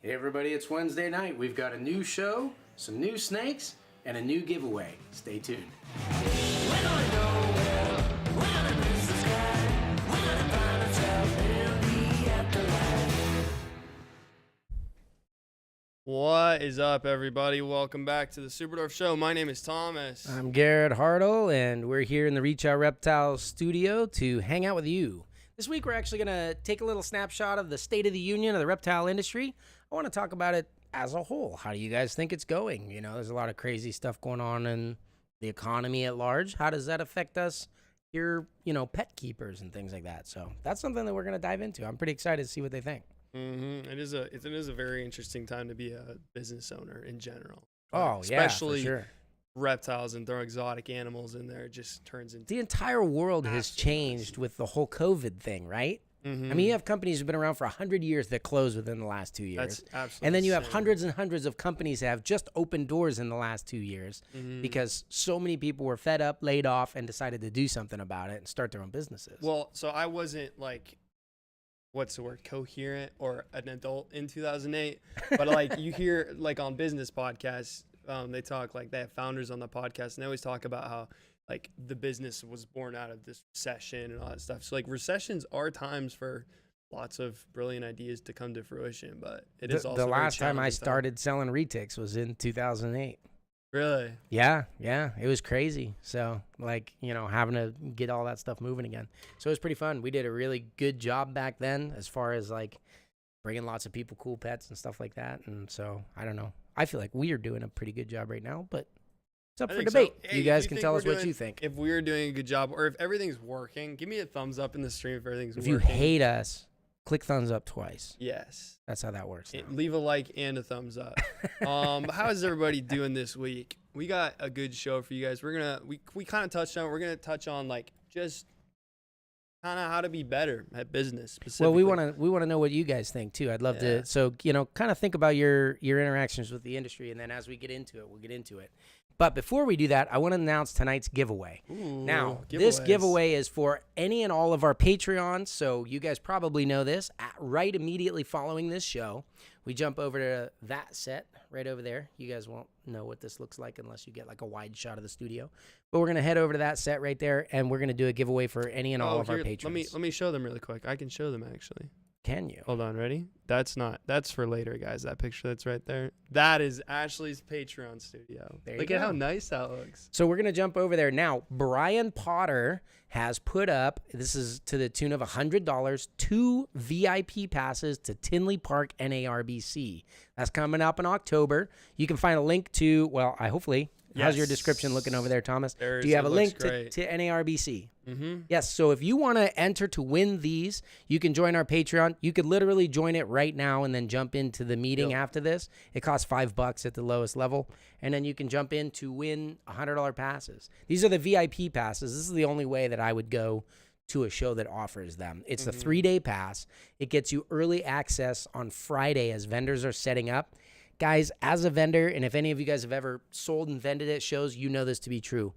Hey everybody, it's Wednesday night. We've got a new show, some new snakes, and a new giveaway. Stay tuned. What is up, everybody? Welcome back to the Superdwarf Show. My name is Thomas. I'm Garrett Hartle, and we're here in the Out Reptiles studio to hang out with you. This week, we're actually going to take a little snapshot of the state of the union of the reptile industry. I want to talk about it as a whole. How do you guys think it's going? You know, there's a lot of crazy stuff going on in the economy at large. How does that affect us here, pet keepers and things like that? So that's something that we're going to dive into. I'm pretty excited to see what they think. Mm-hmm. It is a very interesting time to be a business owner in general. Oh, especially yeah, for sure. Reptiles and throw exotic animals in there. It just turns into the entire world has changed with the whole COVID thing, right? Mm-hmm. I mean, you have companies who've been around for 100 years that closed within the last 2 years. That's absolutely and then you have insane. hundreds and hundreds of companies that have just opened doors in the last 2 years because so many people were fed up, laid off, and decided to do something about it and start their own businesses. Well, so I wasn't like, what's the word, coherent or an adult in 2008, but like you hear like on business podcasts, they talk like they have founders on the podcast and they always talk about how like the business was born out of this recession and all that stuff. So like recessions are times for lots of brilliant ideas to come to fruition, but it is also the last time I challenging started selling retics was in 2008. Really? Yeah, it was crazy. So like, having to get all that stuff moving again. So it was pretty fun. We did a really good job back then as far as like bringing lots of people cool pets and stuff like that. And so I don't know. I feel like we are doing a pretty good job right now, but it's up for debate. So. Hey, you guys can tell us what you think. If we're doing a good job or if everything's working, give me a thumbs up in the stream if everything's working. If you hate us, click thumbs up twice. Yes. That's how that works now. Leave a like and a thumbs up. How is everybody doing this week? We got a good show for you guys. We kind of touched on it. We're going to touch on like just kind of how to be better at business specifically. Well, we want to know what you guys think too. I'd love to. So, kind of think about your interactions with the industry, and then as we get into it, we'll get into it. But before we do that, I want to announce tonight's giveaway. Ooh, now, this giveaway is for any and all of our Patreons, so you guys probably know this. Right immediately following this show, we jump over to that set right over there. You guys won't know what this looks like unless you get like a wide shot of the studio. But we're going to head over to that set right there, and we're going to do a giveaway for any and all of our patrons. Let me show them really quick. I can show them, actually. Can you? Hold on, ready? That's for later, guys. That picture that's right there. That is Ashley's Patreon studio. Look at how nice that looks. So we're going to jump over there. Now, Brian Potter has put up, this is to the tune of $100, 2 VIP passes to Tinley Park NARBC. That's coming up in October. You can find a link to, hopefully. Yes. How's your description looking over there, Thomas? Do you have a link to NARBC? Mm-hmm. Yes, so if you want to enter to win these, you can join our Patreon. You could literally join it right now and then jump into the meeting after this. It costs $5 at the lowest level, and then you can jump in to win $100 passes. These are the VIP passes. This is the only way that I would go to a show that offers them. It's a 3-day pass. It gets you early access on Friday as vendors are setting up. Guys, as a vendor, and if any of you guys have ever sold and vended at shows, you know this to be true.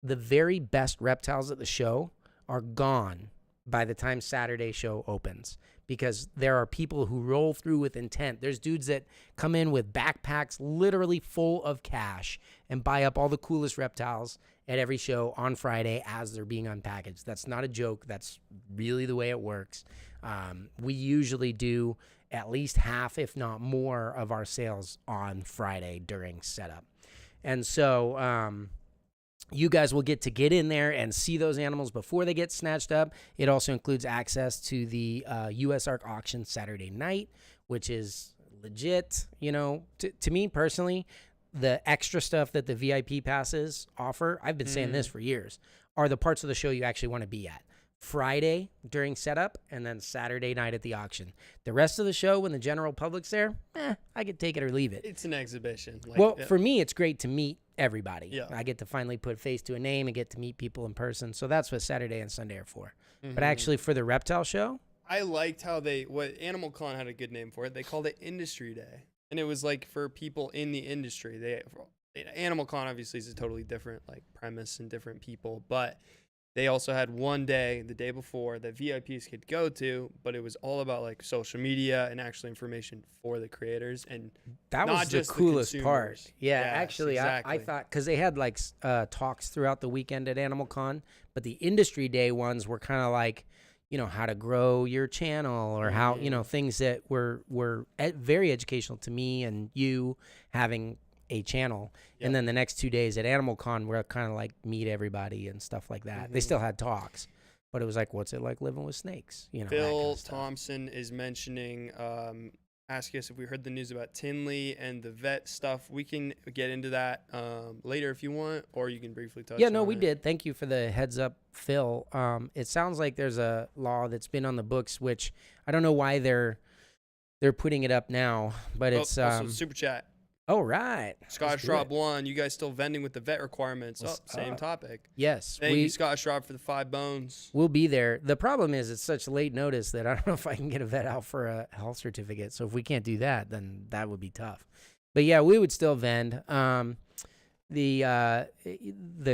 The very best reptiles at the show are gone by the time Saturday show opens because there are people who roll through with intent. There's dudes that come in with backpacks literally full of cash and buy up all the coolest reptiles at every show on Friday as they're being unpackaged. That's not a joke. That's really the way it works. We usually do at least half, if not more, of our sales on Friday during setup. And so you guys will get in there and see those animals before they get snatched up. It also includes access to the US Arc auction Saturday night, which is legit. To me personally, the extra stuff that the VIP passes offer, I've been saying this for years, are the parts of the show you actually want to be at. Friday during setup, and then Saturday night at the auction. The rest of the show, when the general public's there, I could take it or leave it. It's an exhibition. For me, it's great to meet everybody. Yeah. I get to finally put a face to a name and get to meet people in person. So that's what Saturday and Sunday are for. But actually, for the reptile show, I liked how what Animal Con had a good name for it. They called it Industry Day, and it was like for people in the industry. Animal Con obviously is a totally different like premise and different people, but they also had one day, the day before, that VIPs could go to, but it was all about like social media and actual information for the creators, and that not was the just coolest part. consumers. Yeah, Yes, actually, exactly. I thought because they had like talks throughout the weekend at Animal Con, but the industry day ones were kind of like, how to grow your channel or how, things that were very educational to me and you having a channel. Yep. And then the next 2 days at Animal Con were kind of like meet everybody and stuff like that. They still had talks, but it was like, what's it like living with snakes? Phil that kind of Thompson is mentioning, asking us if we heard the news about Tinley and the vet stuff. We can get into that later if you want, or you can briefly touch on we it. did. Thank you for the heads up, Phil. It sounds like there's a law that's been on the books, which I don't know why they're putting it up now, but it's also super chat. Oh, right. Scott Schraub 1, you guys still vending with the vet requirements? Same topic. Yes. Thank you, Scott Schraub, for the 5 bones. We'll be there. The problem is it's such late notice that I don't know if I can get a vet out for a health certificate. So if we can't do that, then that would be tough. But yeah, we would still vend. The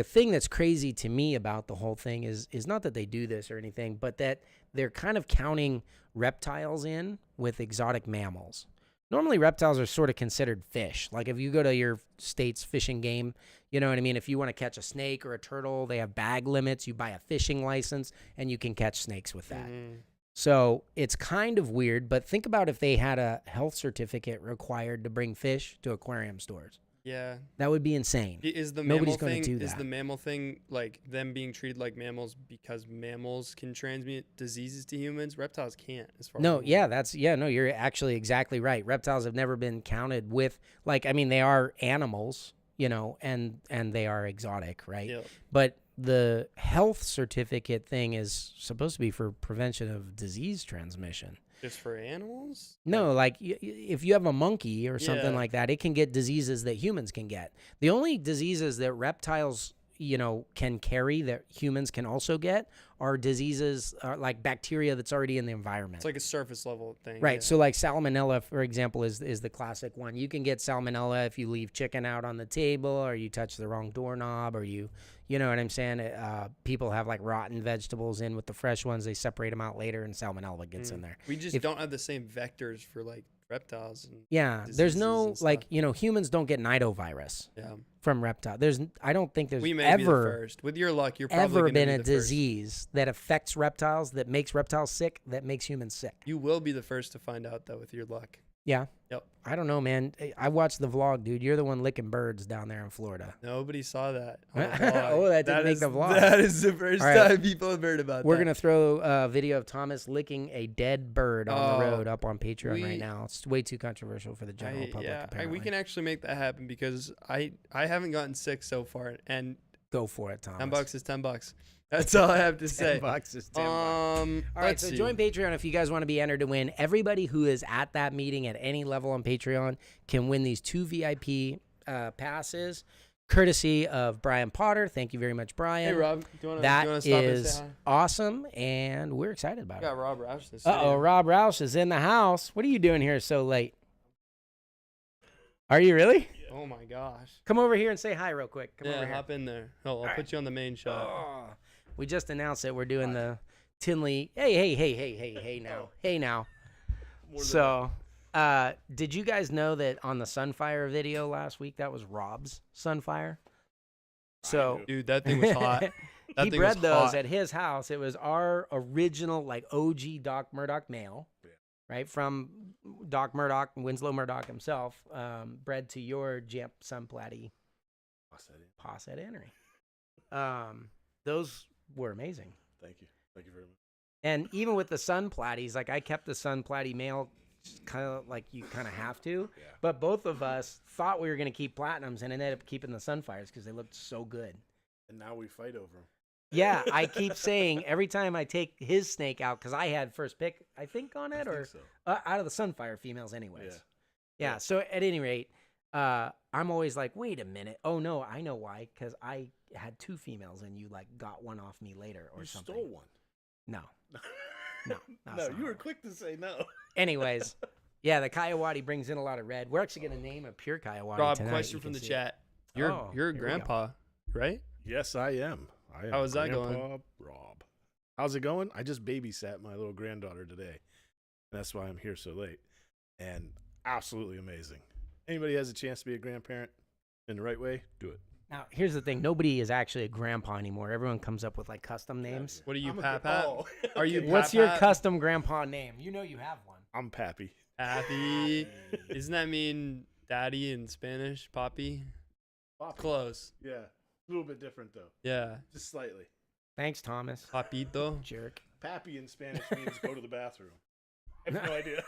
thing that's crazy to me about the whole thing is not that they do this or anything, but that they're kind of counting reptiles in with exotic mammals. Normally, reptiles are sort of considered fish. Like if you go to your state's fishing game, you know what I mean? If you want to catch a snake or a turtle, they have bag limits. You buy a fishing license, and you can catch snakes with that. So it's kind of weird, but think about if they had a health certificate required to bring fish to aquarium stores. Yeah. That would be insane. Nobody's going to do that. Is the mammal thing like them being treated like mammals because mammals can transmit diseases to humans? Reptiles can't, as far as you're actually exactly right. Reptiles have never been counted with, they are animals, and they are exotic, right? Yep. But the health certificate thing is supposed to be for prevention of disease transmission. Just for animals? No, if you have a monkey or something like that, it can get diseases that humans can get. The only diseases that reptiles, can carry that humans can also get are diseases like bacteria that's already in the environment. It's like a surface level thing. Right. Yeah. So like salmonella, for example, is the classic one. You can get salmonella if you leave chicken out on the table or you touch the wrong doorknob or you know what I'm saying? People have like rotten vegetables in with the fresh ones. They separate them out later and salmonella gets in there. We just don't have the same vectors for like reptiles. And there's no humans don't get nidovirus from reptile. I don't think there's we may ever be the first. With your luck, you're probably ever been be a the disease that affects reptiles, that makes reptiles sick, that makes humans sick. You will be the first to find out though with your luck. Yeah. Yep. I don't know, man. I watched the vlog, dude. You're the one licking birds down there in Florida. Nobody saw that. That didn't make the vlog. That is the first time people have heard about We're going to throw a video of Thomas licking a dead bird on the road up on Patreon right now. It's way too controversial for the general public, apparently. We can actually make that happen because I haven't gotten sick so far. And go for it, Thomas. $10 is $10. That's all I have to say. $10 is $10. All right, so see. join Patreon if you guys want to be entered to win. Everybody who is at that meeting at any level on Patreon can win these 2 VIP passes, courtesy of Brian Potter. Thank you very much, Brian. Hey, Rob. Do you want to that stop and say is hi? Awesome, and we're excited about We got it. Rob Roush this Rob Roush is in the house. What are you doing here so late? Are you really? Oh, my gosh. Come over here and say hi real quick. Come over here. Hop in there. I'll put you on the main shot. We just announced that we're doing the Tinley. Hey now. Hey now. So, did you guys know that on the Sunfire video last week, that was Rob's Sunfire? So, dude, that thing was hot. He bred those at his house. It was our original, OG Doc Murdoch male, right? From Doc Murdoch, Winslow Murdoch himself, bred to your Jamp Sunplaty Posset Annery. Those were amazing. Thank you very much. And even with the sun platies, I kept the sun platy male, kind of like you kind of have to. Yeah. But both of us thought we were going to keep platinums and ended up keeping the sunfires because they looked so good. And now we fight over them. Yeah, I keep saying every time I take his snake out, because I had first pick, I think, on it, out of the sunfire females anyways. Yeah. So at any rate, I'm always like, wait a minute. Oh, no, I know why. Because I had 2 females and you got one off me later or something. You stole one. No. No, you were quick to say no. Anyways, the Kiowati brings in a lot of red. We're actually going to name a pure Kiowati Rob, tonight. question from the chat. You're a grandpa, right? Yes, I am. I am How is that Grandpa going? Rob. How's it going? I just babysat my little granddaughter today. That's why I'm here so late. And absolutely amazing. Anybody has a chance to be a grandparent in the right way, do it. Now, here's the thing. Nobody is actually a grandpa anymore. Everyone comes up with like custom names. What are you, I'm a Pap? oh, Are you? What's your Pap? custom grandpa name? You know you have one. I'm Pappy. Pappy? Doesn't that mean daddy in Spanish? Papi? Pappy. Close. Yeah. A little bit different, though. Yeah. Just slightly. Thanks, Thomas. Papito. Jerk. Pappy in Spanish means go to the bathroom. I have no idea.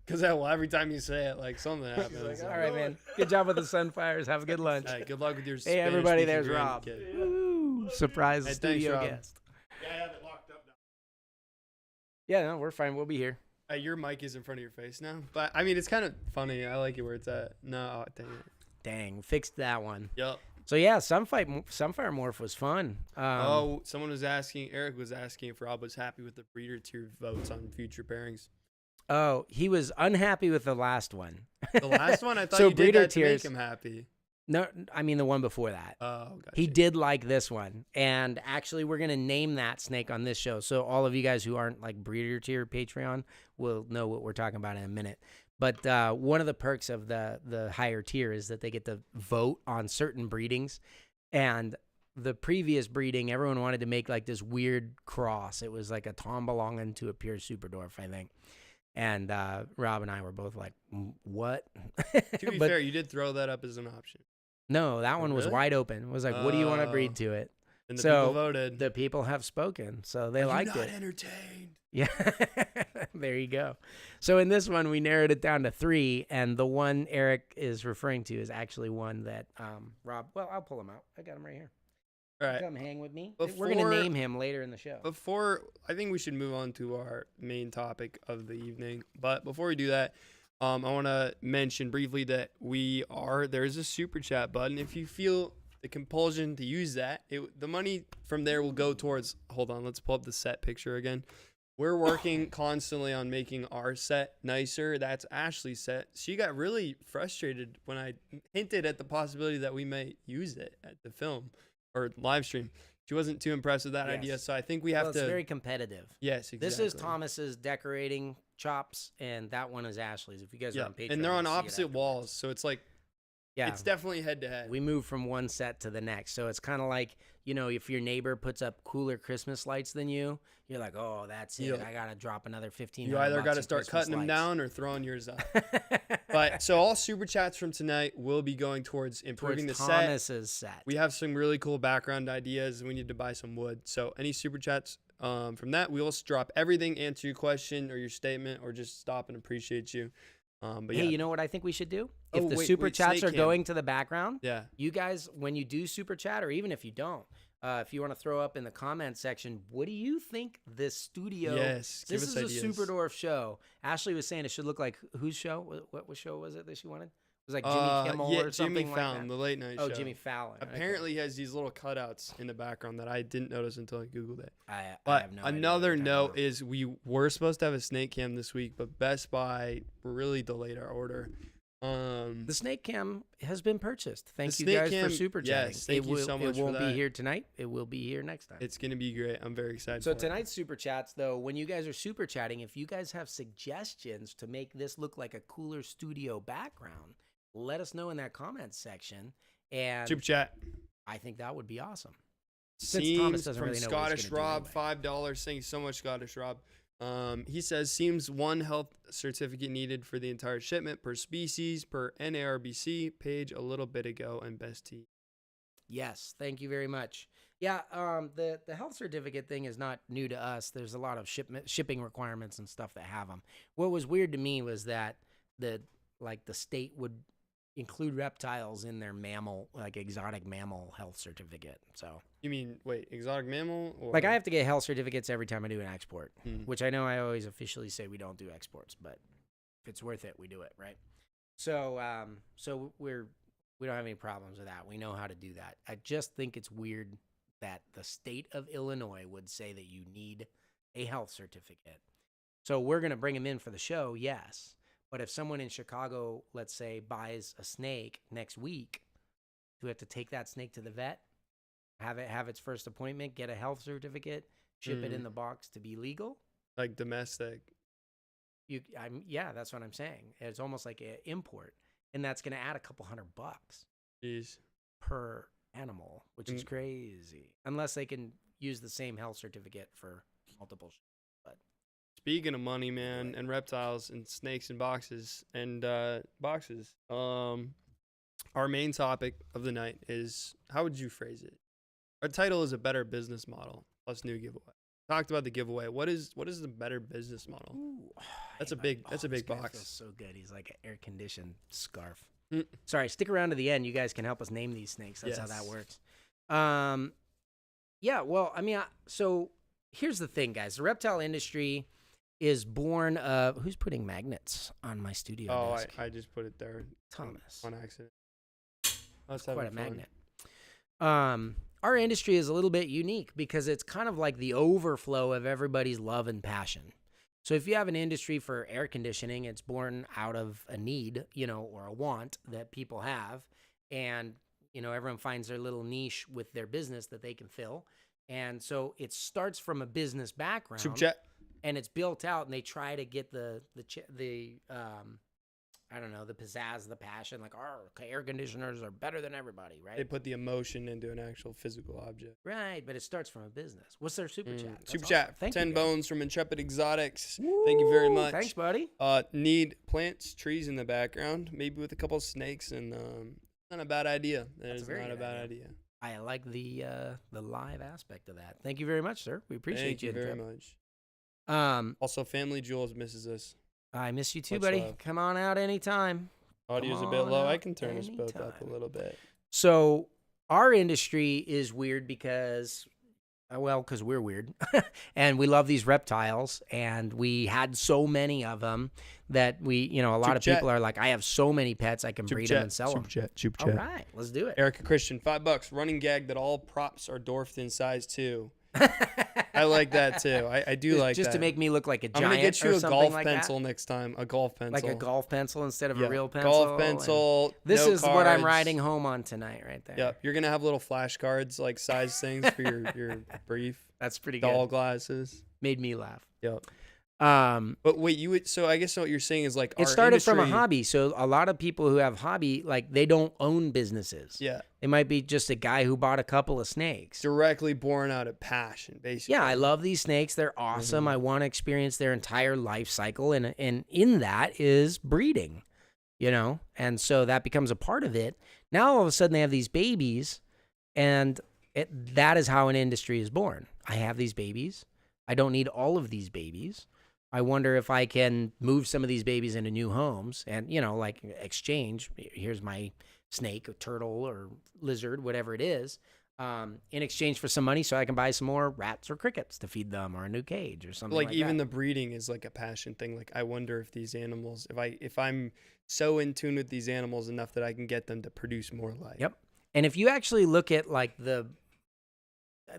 Because every time you say it, like something happens. like, All right, man. Good job with the sunfires. Have a good lunch. All right, good luck with your Hey, everybody, Spanish-speaking there's Rob. grandkid. Woo. Surprise Hey, thanks, studio Rob. guest. Yeah, I have it locked up now. Yeah, no, we're fine. We'll be here. Your mic is in front of your face now. But, I mean, it's kind of funny. I like it where it's at. No, oh, dang it. Dang, fixed that one. Yep. So, yeah, Sunfire Morph was fun. Someone was asking, Eric was asking if Rob was happy with the breeder tier votes on future pairings. Oh, he was unhappy with the last one. The last one, I thought So you did breeder that to make tiers- him happy. No, I mean the one before that. Oh, gotcha. He did like this one. And actually, we're going to name that snake on this show. So all of you guys who aren't like breeder tier Patreon will know what we're talking about in a minute. But one of the perks of the higher tier is that they get to vote on certain breedings. And the previous breeding, everyone wanted to make like this weird cross. It was like a Tom belonging to a pure Superdwarf, I think. And Rob and I were both like, what? To be But fair, you did throw that up as an option. no, that one was Really? wide open. It was like, what do you want to Oh. breed to it? And the So, people voted. The people have spoken, so they Are you liked not it. entertained? Yeah, there you go. So in this one, we narrowed it down to 3, and the one Eric is referring to is actually one that Rob. Well, I'll pull him out. I got him right here. All right. Come hang with me. We're Before- gonna name him later in the show. I think we should move on to our main topic of the evening. But before we do that, I want to mention briefly that there's a super chat button. If you feel the compulsion to use that, the money from there will go towards. Hold on, let's pull up the set picture again. We're working constantly on making our set nicer. That's Ashley's set. She got really frustrated when I hinted at the possibility that we might use it at the film or live stream. She wasn't too impressed with that Yes. idea, so I think we have Well, it's to. very competitive. Yes, exactly. This is Thomas's decorating chops, and that one is Ashley's. If you guys are Yeah, on Patreon, and they're on you'll see it opposite afterwards. walls, so it's like Yeah, it's definitely head to head. we move from one set to the next. So it's kind of like, if your neighbor puts up cooler Christmas lights than you, you're like, oh, that's it. Yeah. I got to drop another 15. You either got to start cutting them down or throwing yours up. But so all super chats from tonight will be going towards improving the set. Thomas's set. We have some really cool background ideas. We need to buy some wood. So any super chats from that, we will drop everything, answer your question or your statement, or just stop and appreciate you. But Hey, yeah, you know what I think we should do? Oh, If the wait, super wait, chats Snake are Cam. going to the background, yeah. you guys, when you do super chat, or even if you don't, if you want to throw up in the comment section, what do you think this studio? Yes, give This us is ideas. a Superdwarf show. Ashley was saying it should look like whose show? What show was it that she wanted? It was like Jimmy Kimmel yeah, or something Jimmy like Fallon, that. the late night Oh, show. Jimmy Fallon. Okay. Apparently, he has these little cutouts in the background that I didn't notice until I googled it. I But have no idea what another you're talking note about. is we were supposed to have a snake cam this week, but Best Buy really delayed our order. The snake cam has been purchased. Thank The you snake guys cam- for super chatting. yes, thank you so much It for won't be that. here tonight. It will be here next time. It's gonna be great. I'm very excited. So for it. tonight's super chats, though, when you guys are super chatting, if you guys have suggestions to make this look like a cooler studio background, let us know in that comments section. And super chat. I think that would be awesome. Since Thomas Seems doesn't from really know what he's Scottish gonna do Rob, anyway. $5. Thank you so much, Scottish Rob. He says seems one health certificate needed for the entire shipment per species per NARBC page a little bit ago and best tea. Yes, thank you very much. Yeah, the health certificate thing is not new to us. There's a lot of shipping requirements and stuff that have them. What was weird to me was that the state would include reptiles in their exotic mammal health certificate. So, You mean wait, exotic mammal? Or? like, I have to get health certificates every time I do an export, Mhm. which I know I always officially say we don't do exports, but if it's worth it, we do it, right? So, we don't have any problems with that. We know how to do that. I just think it's weird that the state of Illinois would say that you need a health certificate. So we're going to bring them in for the show, yes. But if someone in Chicago, let's say, buys a snake next week, do we have to take that snake to the vet? have it have its first appointment, get a health certificate, ship it in the box to be legal. Like domestic. Yeah, that's what I'm saying. It's almost like an import, and that's going to add a couple $100 Jeez. per animal, which is crazy. Unless they can use the same health certificate for multiple. But speaking of money, man, and reptiles and snakes and boxes our main topic of the night is, how would you phrase it? Our title is a better business model plus new giveaway. Talked about the giveaway. What is the better business model? Ooh, that's a big this guy box. feels so good. He's like an air conditioned scarf. Sorry, stick around to the end. You guys can help us name these snakes. That's how that works. Yeah, well, I mean, so here's the thing, guys. The reptile industry is born of... Who's putting magnets on my studio desk? I just put it there. Thomas. On accident. That's quite a magnet. Our industry is a little bit unique because it's kind of like the overflow of everybody's love and passion. So if you have an industry for air conditioning, it's born out of a need, or a want that people have. And, everyone finds their little niche with their business that they can fill. And so it starts from a business background. Super chat. And it's built out, and they try to get the pizzazz, the passion, like our air conditioners are better than everybody, right? They put the emotion into an actual physical object. Right, but it starts from a business. What's their super chat? That's super awesome. chat. Thank 10 you, bones from Intrepid Exotics. Thank you very much. Thanks, buddy. Need plants, trees in the background, maybe with a couple of snakes, and not a bad idea. That is not a bad idea. I like the live aspect of that. Thank you very much, sir. We appreciate you very much. Also, Family Jewels misses us. I miss you too, Much buddy. love. Come on out anytime. Audio's a bit low. I can turn us both up a little bit. So our industry is weird because we're weird. And we love these reptiles, and we had so many of them that we, a lot of people are like, I have so many pets, I can breed them and sell them. Super All right, let's do it. Erica Christian, $5. Running gag that all props are dwarfed in size too. I like that too. I do like that. Just to make me look like a giant. I'm gonna get you or a something golf like pencil that. next time. A golf pencil. Like a golf pencil instead of a real pencil. Golf pencil. This no is what I'm cards. riding home on tonight, right there. Yep. You're gonna have little flashcards, like size things for your brief. That's pretty doll good. glasses. Made me laugh. Yep. But wait, so I guess what you're saying is like it started from a hobby. So a lot of people who have hobby, like they don't own businesses. Yeah. It might be just a guy who bought a couple of snakes. Directly born out of passion, basically. Yeah, I love these snakes. They're awesome. I want to experience their entire life cycle. And in that is breeding, And so that becomes a part of it. Now all of a sudden they have these babies, and that is how an industry is born. I have these babies. I don't need all of these babies. I wonder if I can move some of these babies into new homes and, like exchange. Here's my snake or turtle or lizard, whatever it is, in exchange for some money so I can buy some more rats or crickets to feed them or a new cage or something like that. Like even the breeding is like a passion thing. Like I wonder if these animals, if I'm so in tune with these animals enough that I can get them to produce more life. Yep. And if you actually look at like this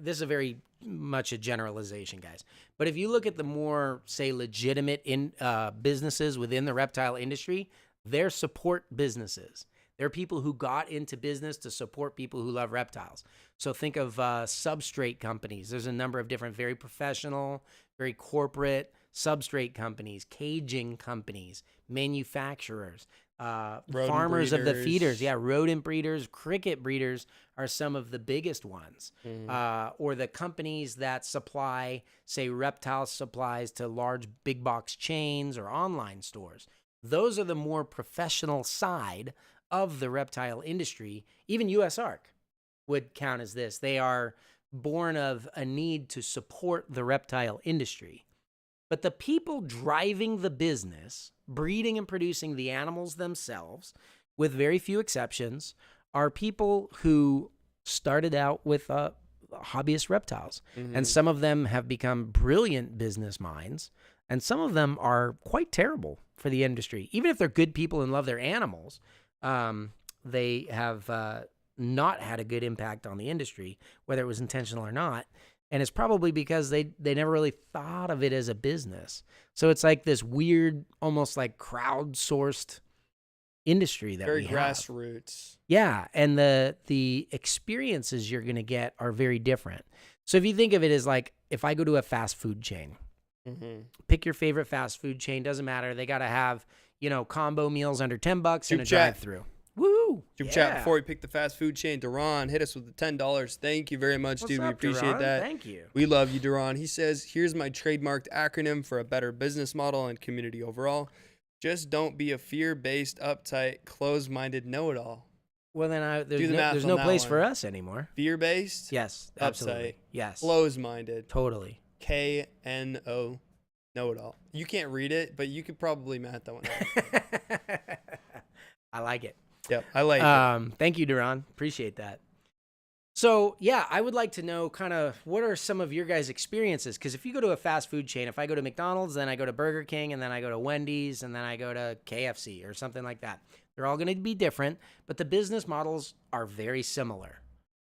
is a very much a generalization, guys. But if you look at the more, say, legitimate businesses within the reptile industry, they're support businesses. They're people who got into business to support people who love reptiles. So think of substrate companies. There's a number of different very professional, very corporate substrate companies, caging companies, manufacturers, farmers of the feeders. Yeah, rodent breeders, cricket breeders are some of the biggest ones. Or the companies that supply, say, reptile supplies to large big box chains or online stores. Those are the more professional side of the reptile industry. Even US Ark would count as this. They are born of a need to support the reptile industry. But the people driving the business, breeding and producing the animals themselves, with very few exceptions, are people who started out with hobbyist reptiles. And some of them have become brilliant business minds, and some of them are quite terrible for the industry. Even if they're good people and love their animals, they have not had a good impact on the industry, whether it was intentional or not. And it's probably because they never really thought of it as a business. So it's like this weird, almost like crowdsourced industry that Very we have. grassroots. Yeah, and the experiences you're going to get are very different. So if you think of it as like, if I go to a fast food chain, pick your favorite fast food chain, doesn't matter. They got to have, combo meals under $10 and a drive-through. Woo! Super chat before we pick the fast food chain. Duran hit us with the $10. Thank you very much, dude. We appreciate Duran? that. Thank you. We love you, Duran. He says, here's my trademarked acronym for a better business model and community overall. Just don't be a fear-based, uptight, closed-minded know-it-all. Well, then Do the math there's on no that place one. for us anymore. Fear-based, Yes, uptight, absolutely. Yes. closed-minded, Totally. KNO, know-it-all. You can't read it, but you could probably math that one out. I like it. Yep, I like it. Thank you, Duran. Appreciate that. So, yeah, I would like to know kind of what are some of your guys' experiences? Because if you go to a fast food chain, if I go to McDonald's, then I go to Burger King, and then I go to Wendy's, and then I go to KFC or something like that. They're all going to be different, but the business models are very similar,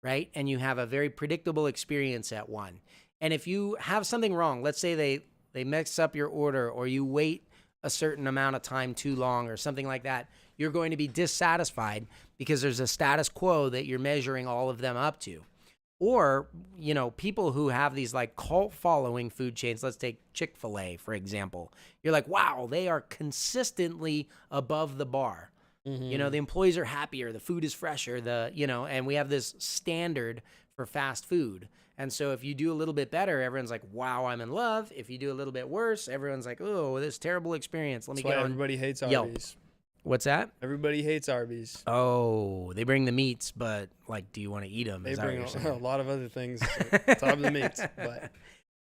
right? And you have a very predictable experience at one. And if you have something wrong, let's say they mix up your order or you wait a certain amount of time too long or something like that, you're going to be dissatisfied because there's a status quo that you're measuring all of them up to. Or, people who have these like cult following food chains, let's take Chick-fil-A, for example. You're like, wow, they are consistently above the bar. The employees are happier, the food is fresher, and we have this standard for fast food. And so if you do a little bit better, everyone's like, wow, I'm in love. If you do a little bit worse, everyone's like, oh, this terrible experience. Let me get on everybody hates Yelp. Arby's. What's that? Everybody hates Arby's. Oh, they bring the meats, but do you want to eat them? They Is that what bring you're saying? a lot of other things on top of the meats. But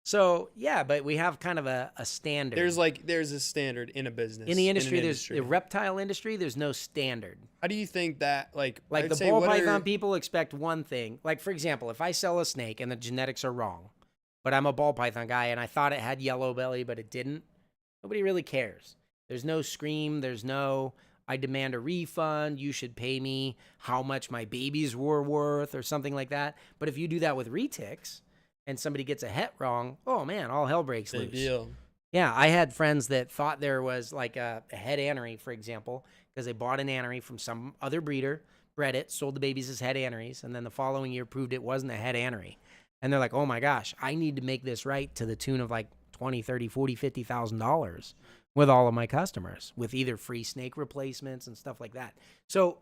So, yeah, but we have kind of a standard. there's a standard in a business. In the industry, an there's the reptile industry, there's no standard. How do you think that, Like I'd the say ball what are- python people expect one thing. Like, for example, if I sell a snake and the genetics are wrong, but I'm a ball python guy and I thought it had yellow belly, but it didn't, nobody really cares. There's no scream. There's no, I demand a refund. You should pay me how much my babies were worth or something like that. But if you do that with retics and somebody gets a het wrong, oh man, all hell breaks Big loose. deal. Yeah, I had friends that thought there was like a het anery, for example, because they bought an anery from some other breeder, bred it, sold the babies as het aneries, and then the following year proved it wasn't a het anery. And they're like, oh my gosh, I need to make this right to the tune of like $20, $30, $40, $50,000 with all of my customers with either free snake replacements and stuff like that. So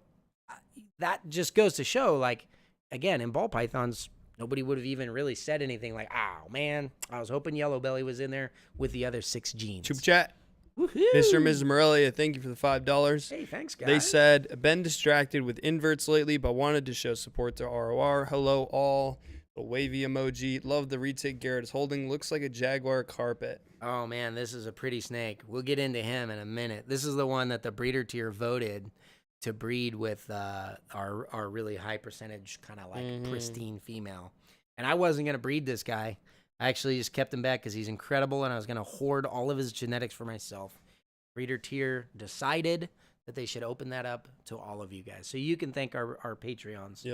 that just goes to show, like, again, in ball pythons, nobody would have even really said anything like, oh man, I was hoping yellow belly was in there with the other 6 genes. Super chat. Woohoo! Mr. and Mrs. Morelia, thank you for the $5. Hey, thanks, guys. They said, been distracted with inverts lately, but wanted to show support to ROR. Hello, all. The wavy emoji. Love the retic Garrett is holding. Looks like a jaguar carpet. Oh, man, this is a pretty snake. We'll get into him in a minute. This is the one that the breeder tier voted to breed with our really high percentage kind of like pristine female. And I wasn't going to breed this guy. I actually just kept him back because he's incredible, and I was going to hoard all of his genetics for myself. Breeder tier decided that they should open that up to all of you guys. So you can thank our Patreons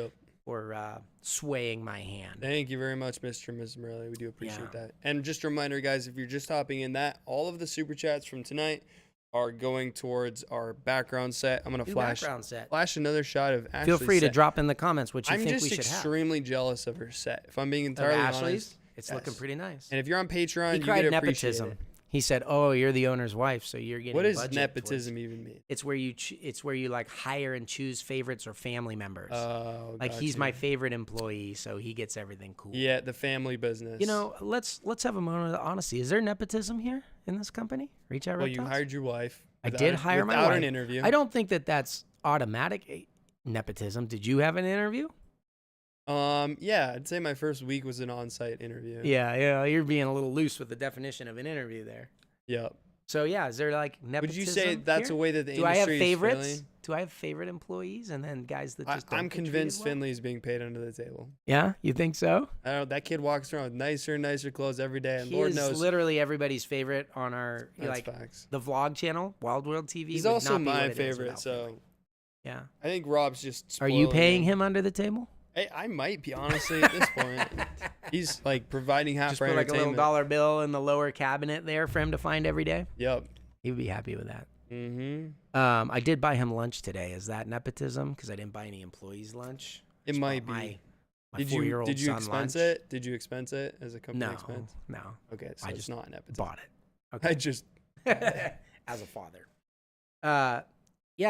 for swaying my hand. Thank you very much, Mr. and Mrs. Morelia. We do appreciate that. And just a reminder, guys, if you're just hopping in, that all of the super chats from tonight are going towards our background set. I'm going to flash another shot of Ashley's Feel free to set. drop in the comments what you think we should have. I'm just extremely jealous of her set. If I'm being entirely honest. It's looking pretty nice. And if you're on Patreon, He you cried get to appreciate nepotism. it. He said, "Oh, you're the owner's wife, so you're getting." What does budget nepotism towards-" even mean? It's where you like hire and choose favorites or family members. Oh, like he's gotcha. my favorite employee, so he gets everything cool. Yeah, the family business. You know, let's have a moment of honesty. Is there nepotism here in this company? Reach Out well, Reptiles? you hired your wife. I did hire my wife. without an interview. I don't think that's automatic nepotism. Did you have an interview? Yeah, I'd say my first week was an on-site interview. Yeah, you're being a little loose with the definition of an interview there. Yep. So yeah, is there like nepotism? Would you say that's here? a way that the Do I have industry is favorites? feeling? Do I have favorite employees and then guys that just don't I'm get treated convinced well? Finley's being paid under the table. Yeah, you think so? I don't know. That kid walks around with nicer and nicer clothes every day, and He Lord is knows literally everybody's favorite on our that's facts. the vlog channel, Wild World TV. He's would also not be what my it is favorite, without so Finley. Yeah. I think Rob's just. Are you spoiling paying him under the table? Hey, I might be honestly at this point. He's like providing half Just for put like a little entertainment. dollar bill in the lower cabinet there for him to find every day. Yep. He would be happy with that. I did buy him lunch today. Is that nepotism? Because I didn't buy any employees' lunch. It might be. My Did 4-year-old you son expense lunch. it? Did you expense it as a company expense? No. Okay, so I it's just not nepotism. bought it. Okay. I just As a father. Yeah.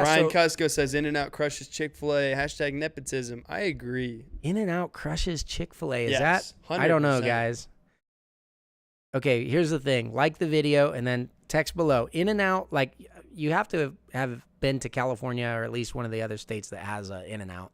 Brian so Cusco says In-N-Out crushes Chick-fil-A. # nepotism. I agree. In-N-Out crushes Chick-fil-A. Is Yes, that? I don't know, 100%. guys. Okay, here's the thing. Like the video and then text below. In-N-Out, like you have to have been to California or at least one of the other states that has a In-N-Out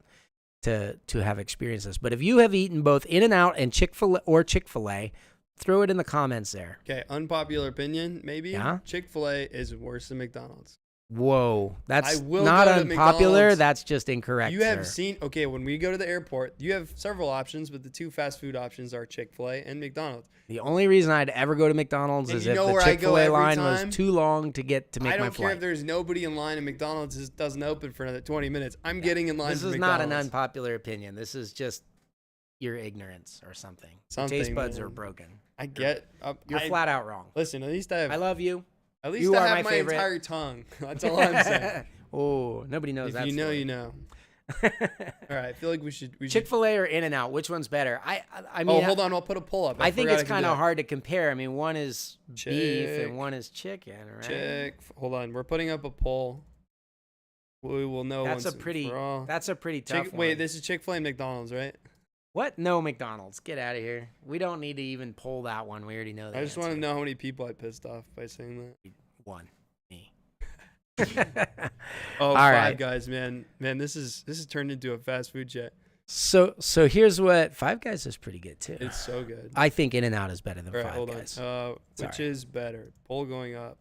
to have experienced this. But if you have eaten both In-N-Out and Chick-fil-A, throw it in the comments there. Okay, unpopular opinion, maybe. Yeah? Chick-fil-A is worse than McDonald's. Whoa, that's I will not go to unpopular. McDonald's. That's just incorrect. You have sir. seen, okay, when we go to the airport, you have several options, but the 2 fast food options are Chick-fil-A and McDonald's. The only reason I'd ever go to McDonald's And is you if know the where I go Chick-fil-A every line time? was too long to get to make I my don't care flight. if there's nobody in line and McDonald's just doesn't open for another 20 minutes. I'm getting in line This for is not an McDonald's. unpopular opinion. This is just your ignorance or something. Your Something, taste buds man. are broken. I get. You're flat out wrong. Listen, at least I have. I love you. At least you I are have my my favorite. entire tongue. That's all I'm saying. Oh, nobody knows If that. you know, story. you know. All right, I feel like we should. Chick-fil-A or In-N-Out, which one's better? I mean, Oh, hold on. I'll put a poll up. I think forgot it's could kind do of that. hard to compare. I mean, one is beef Chick- and one is chicken, right? Hold on. We're putting up a poll. We will know. That's once a pretty. and for all. That's a pretty tough one. Wait, this is Chick-fil-A and McDonald's, right? What? No McDonald's. Get out of here. We don't need to even pull that one. We already know that. I just want to know how many people I pissed off by saying that. One. Me. Oh, All Five right. Guys, man. This is turned into a fast food chat. So here's what Five Guys is pretty good too. It's so good. I think In-N-Out is better than All right, Five hold Guys. on. Which Sorry. is better? Poll going up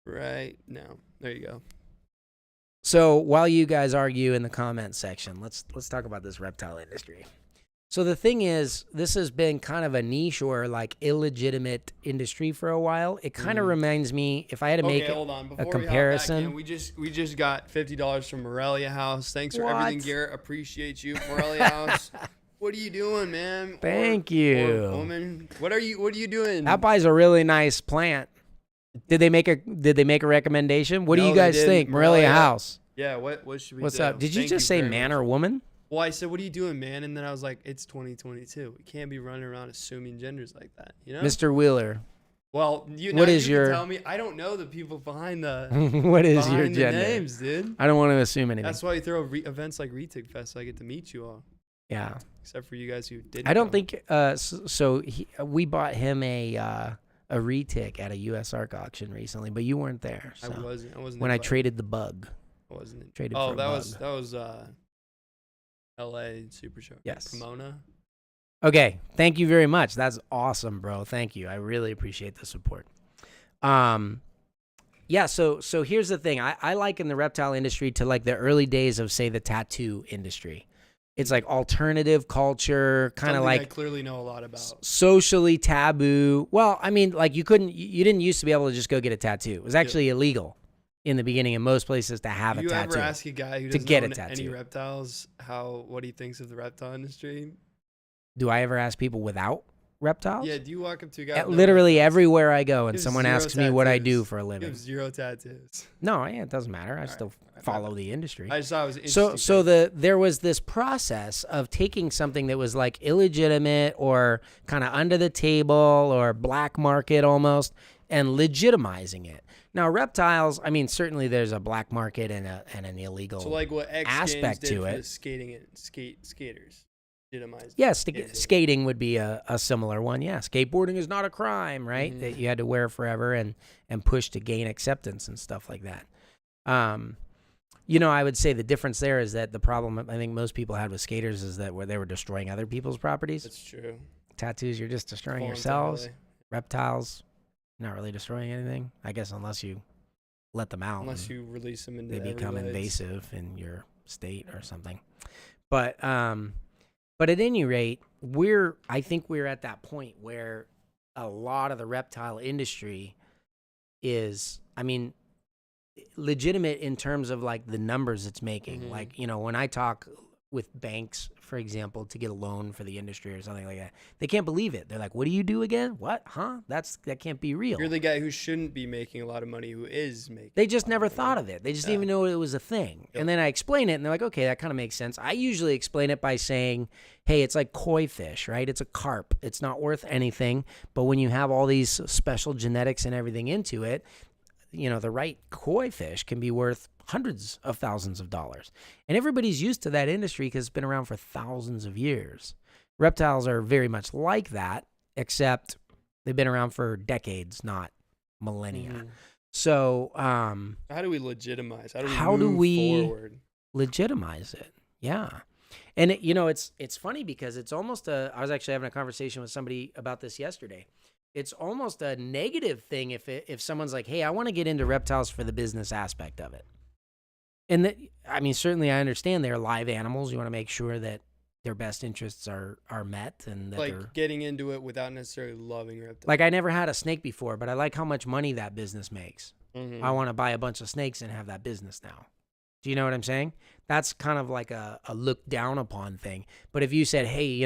right now. There you go. So while you guys argue in the comments section, let's talk about this reptile industry. So the thing is, this has been kind of a niche or like illegitimate industry for a while. It kind of reminds me, if I had to make hold on. Before comparison. we just got $50 from Morelia House. Thanks for What? everything, Garrett. Appreciate you, Morelia House. What are you doing, man? Thank you. Or woman. What are you doing? that buys a really nice plant. Did they make a recommendation? What do No, you they guys didn't. think? Morelia Morelia. House. Yeah. What should we What's do? up? Did you Thank just say very man much. or woman? Well, I said, what are you doing, man? And then I was like, it's 2022. We can't be running around assuming genders like that, you know? Mr. Wheeler, Well, what is you your- can tell me? I don't know the people behind the what is your behind the gender? names, dude. I don't want to assume anything. That's why you throw events like Retic Fest so I get to meet you all. Yeah. Except for you guys who didn't. I don't go. think we bought him a retic at a US Arc auction recently, but you weren't there. So. I wasn't when I invited. traded the bug. I wasn't. traded Oh, for a that bug. was LA Super Show. Yes. Pomona. Okay, thank you very much. That's awesome, bro. Thank you. I really appreciate the support. Yeah, so here's the thing. I liken the reptile industry to like the early days of, say, the tattoo industry. It's like alternative culture, kind of Something like I clearly know a lot about. socially taboo. Well, I mean, like you didn't used to be able to just go get a tattoo. It was actually illegal in the beginning in most places to have Do a you tattoo. ever ask a guy who to doesn't get a own any tattoo. reptiles what he thinks of the reptile industry? Do I ever ask people without reptiles? Yeah, do you walk up to a guy? with no Literally reptiles? everywhere I go and You have someone 0 asks me what I do tattoos. for a You living. have 0 tattoos. No, yeah, it doesn't matter. I still right, follow the industry. I just thought it was an So interesting there was this process of taking something that was like illegitimate or kind of under the table or black market almost and legitimizing it. Now reptiles, I mean, certainly there's a black market and an illegal. So like what X aspect Games did to for it. the skating and skaters. Legitimized. Yeah, it. skating would be a similar one. Yeah, skateboarding is not a crime, right? Mhm. That you had to wear forever and push to gain acceptance and stuff like that. I would say the difference there is that the problem I think most people had with skaters is that where they were destroying other people's properties. That's true. Tattoos, you're just destroying Voluntarily. yourselves. Reptiles, not really destroying anything. I guess unless you let them out. Unless and you release them into they become Everglades. invasive in your state or something. But at any rate, I think we're at that point where a lot of the reptile industry is, I mean, legitimate in terms of like the numbers it's making. Mhm. Like, when I talk with banks for example, to get a loan for the industry or something like that. They can't believe it. They're like, what do you do again? What? Huh? That can't be real. You're the guy who shouldn't be making a lot of money who is making. They just never thought of it. They just didn't even know it was a thing. Yep. And then I explain it, and they're like, okay, that kind of makes sense. I usually explain it by saying, hey, it's like koi fish, right? It's a carp. It's not worth anything. But when you have all these special genetics and everything into it, the right koi fish can be worth hundreds of thousands of dollars. And everybody's used to that industry because it's been around for thousands of years. Reptiles are very much like that, except they've been around for decades, not millennia. Mm-hmm. So how do we legitimize? How do we move forward? Legitimize it? Yeah. And it's funny because it's almost I was actually having a conversation with somebody about this yesterday. It's almost a negative thing if someone's like, hey, I want to get into reptiles for the business aspect of it. And certainly I understand they're live animals. You want to make sure that their best interests are met, and that like getting into it without necessarily loving reptiles. Like, I never had a snake before, but I like how much money that business makes. Mm-hmm. I want to buy a bunch of snakes and have that business now. Do you know what I'm saying? That's kind of like a look down upon thing. But if you said, hey,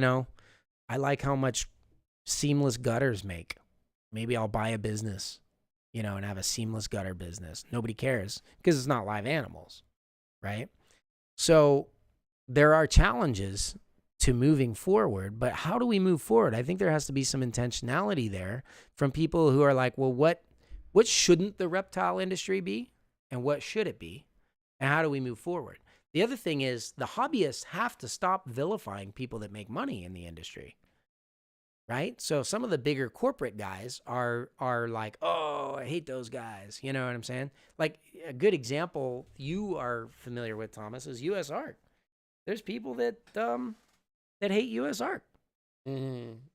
I like how much seamless gutters make, maybe I'll buy a business, and have a seamless gutter business. Nobody cares because it's not live animals, right? So there are challenges to moving forward, but how do we move forward? I think there has to be some intentionality there from people who are like, well, what shouldn't the reptile industry be, and what should it be, and how do we move forward? The other thing is the hobbyists have to stop vilifying people that make money in the industry, right? So some of the bigger corporate guys are like, oh, I hate those guys. You know what I'm saying? Like, a good example you are familiar with, Thomas, is U.S. Art. There's people that hate U.S. Art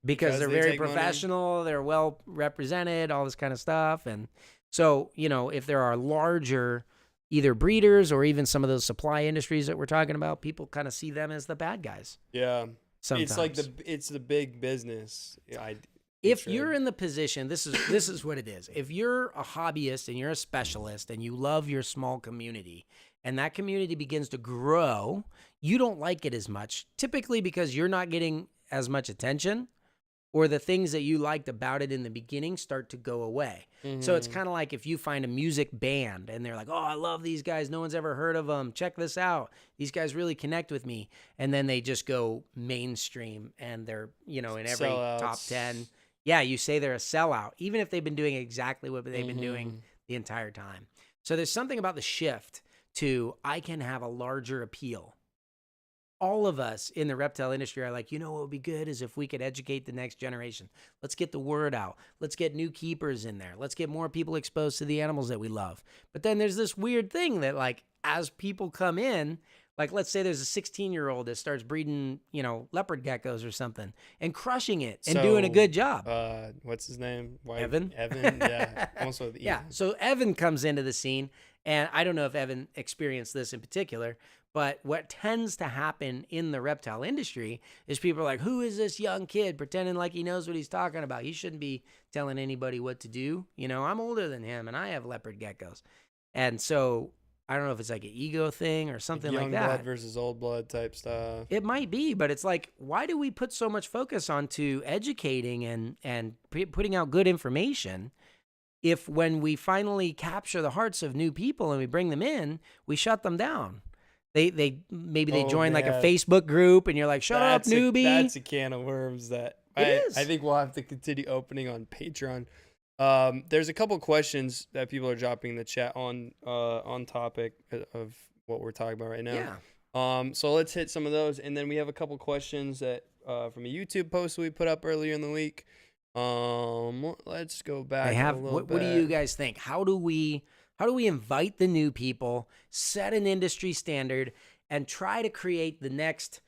because they're very professional, money. They're well represented, all this kind of stuff. And so, if there are larger either breeders or even some of those supply industries that we're talking about, people kind of see them as the bad guys. Yeah. Sometimes. It's like it's the big business. If you're in the position, this is what it is. If you're a hobbyist and you're a specialist and you love your small community, and that community begins to grow, you don't like it as much, typically because you're not getting as much attention, or the things that you liked about it in the beginning start to go away. Mm-hmm. So it's kind of like if you find a music band and they're like, oh, I love these guys. No one's ever heard of them. Check this out. These guys really connect with me. And then they just go mainstream and they're, in every sellouts. Top 10. Yeah, you say they're a sellout, even if they've been doing exactly what they've been doing the entire time. So there's something about the shift to I can have a larger appeal. All of us in the reptile industry are like, what would be good is if we could educate the next generation. Let's get the word out. Let's get new keepers in there. Let's get more people exposed to the animals that we love. But then there's this weird thing that, like, as people come in, like, let's say there's a 16-year-old that starts breeding, leopard geckos or something and crushing it and doing a good job. What's his name? Evan? Evan, yeah. Almost with E. Yeah, so Evan comes into the scene, and I don't know if Evan experienced this in particular, but what tends to happen in the reptile industry is people are like, who is this young kid pretending like he knows what he's talking about? He shouldn't be telling anybody what to do. I'm older than him, and I have leopard geckos. And so I don't know if it's like an ego thing or something like that. Young blood versus old blood type stuff. It might be, but it's like, why do we put so much focus onto educating and putting out good information if when we finally capture the hearts of new people and we bring them in, we shut them down? They join like a Facebook group, and you're like, shut up, newbie. That's a can of worms that I think we'll have to continue opening on Patreon. There's a couple questions that people are dropping in the chat on topic of what we're talking about right now. Yeah. So let's hit some of those, and then we have a couple questions that from a YouTube post we put up earlier in the week. Let's go back. What do you guys think? How do we invite the new people, set an industry standard, and try to create the next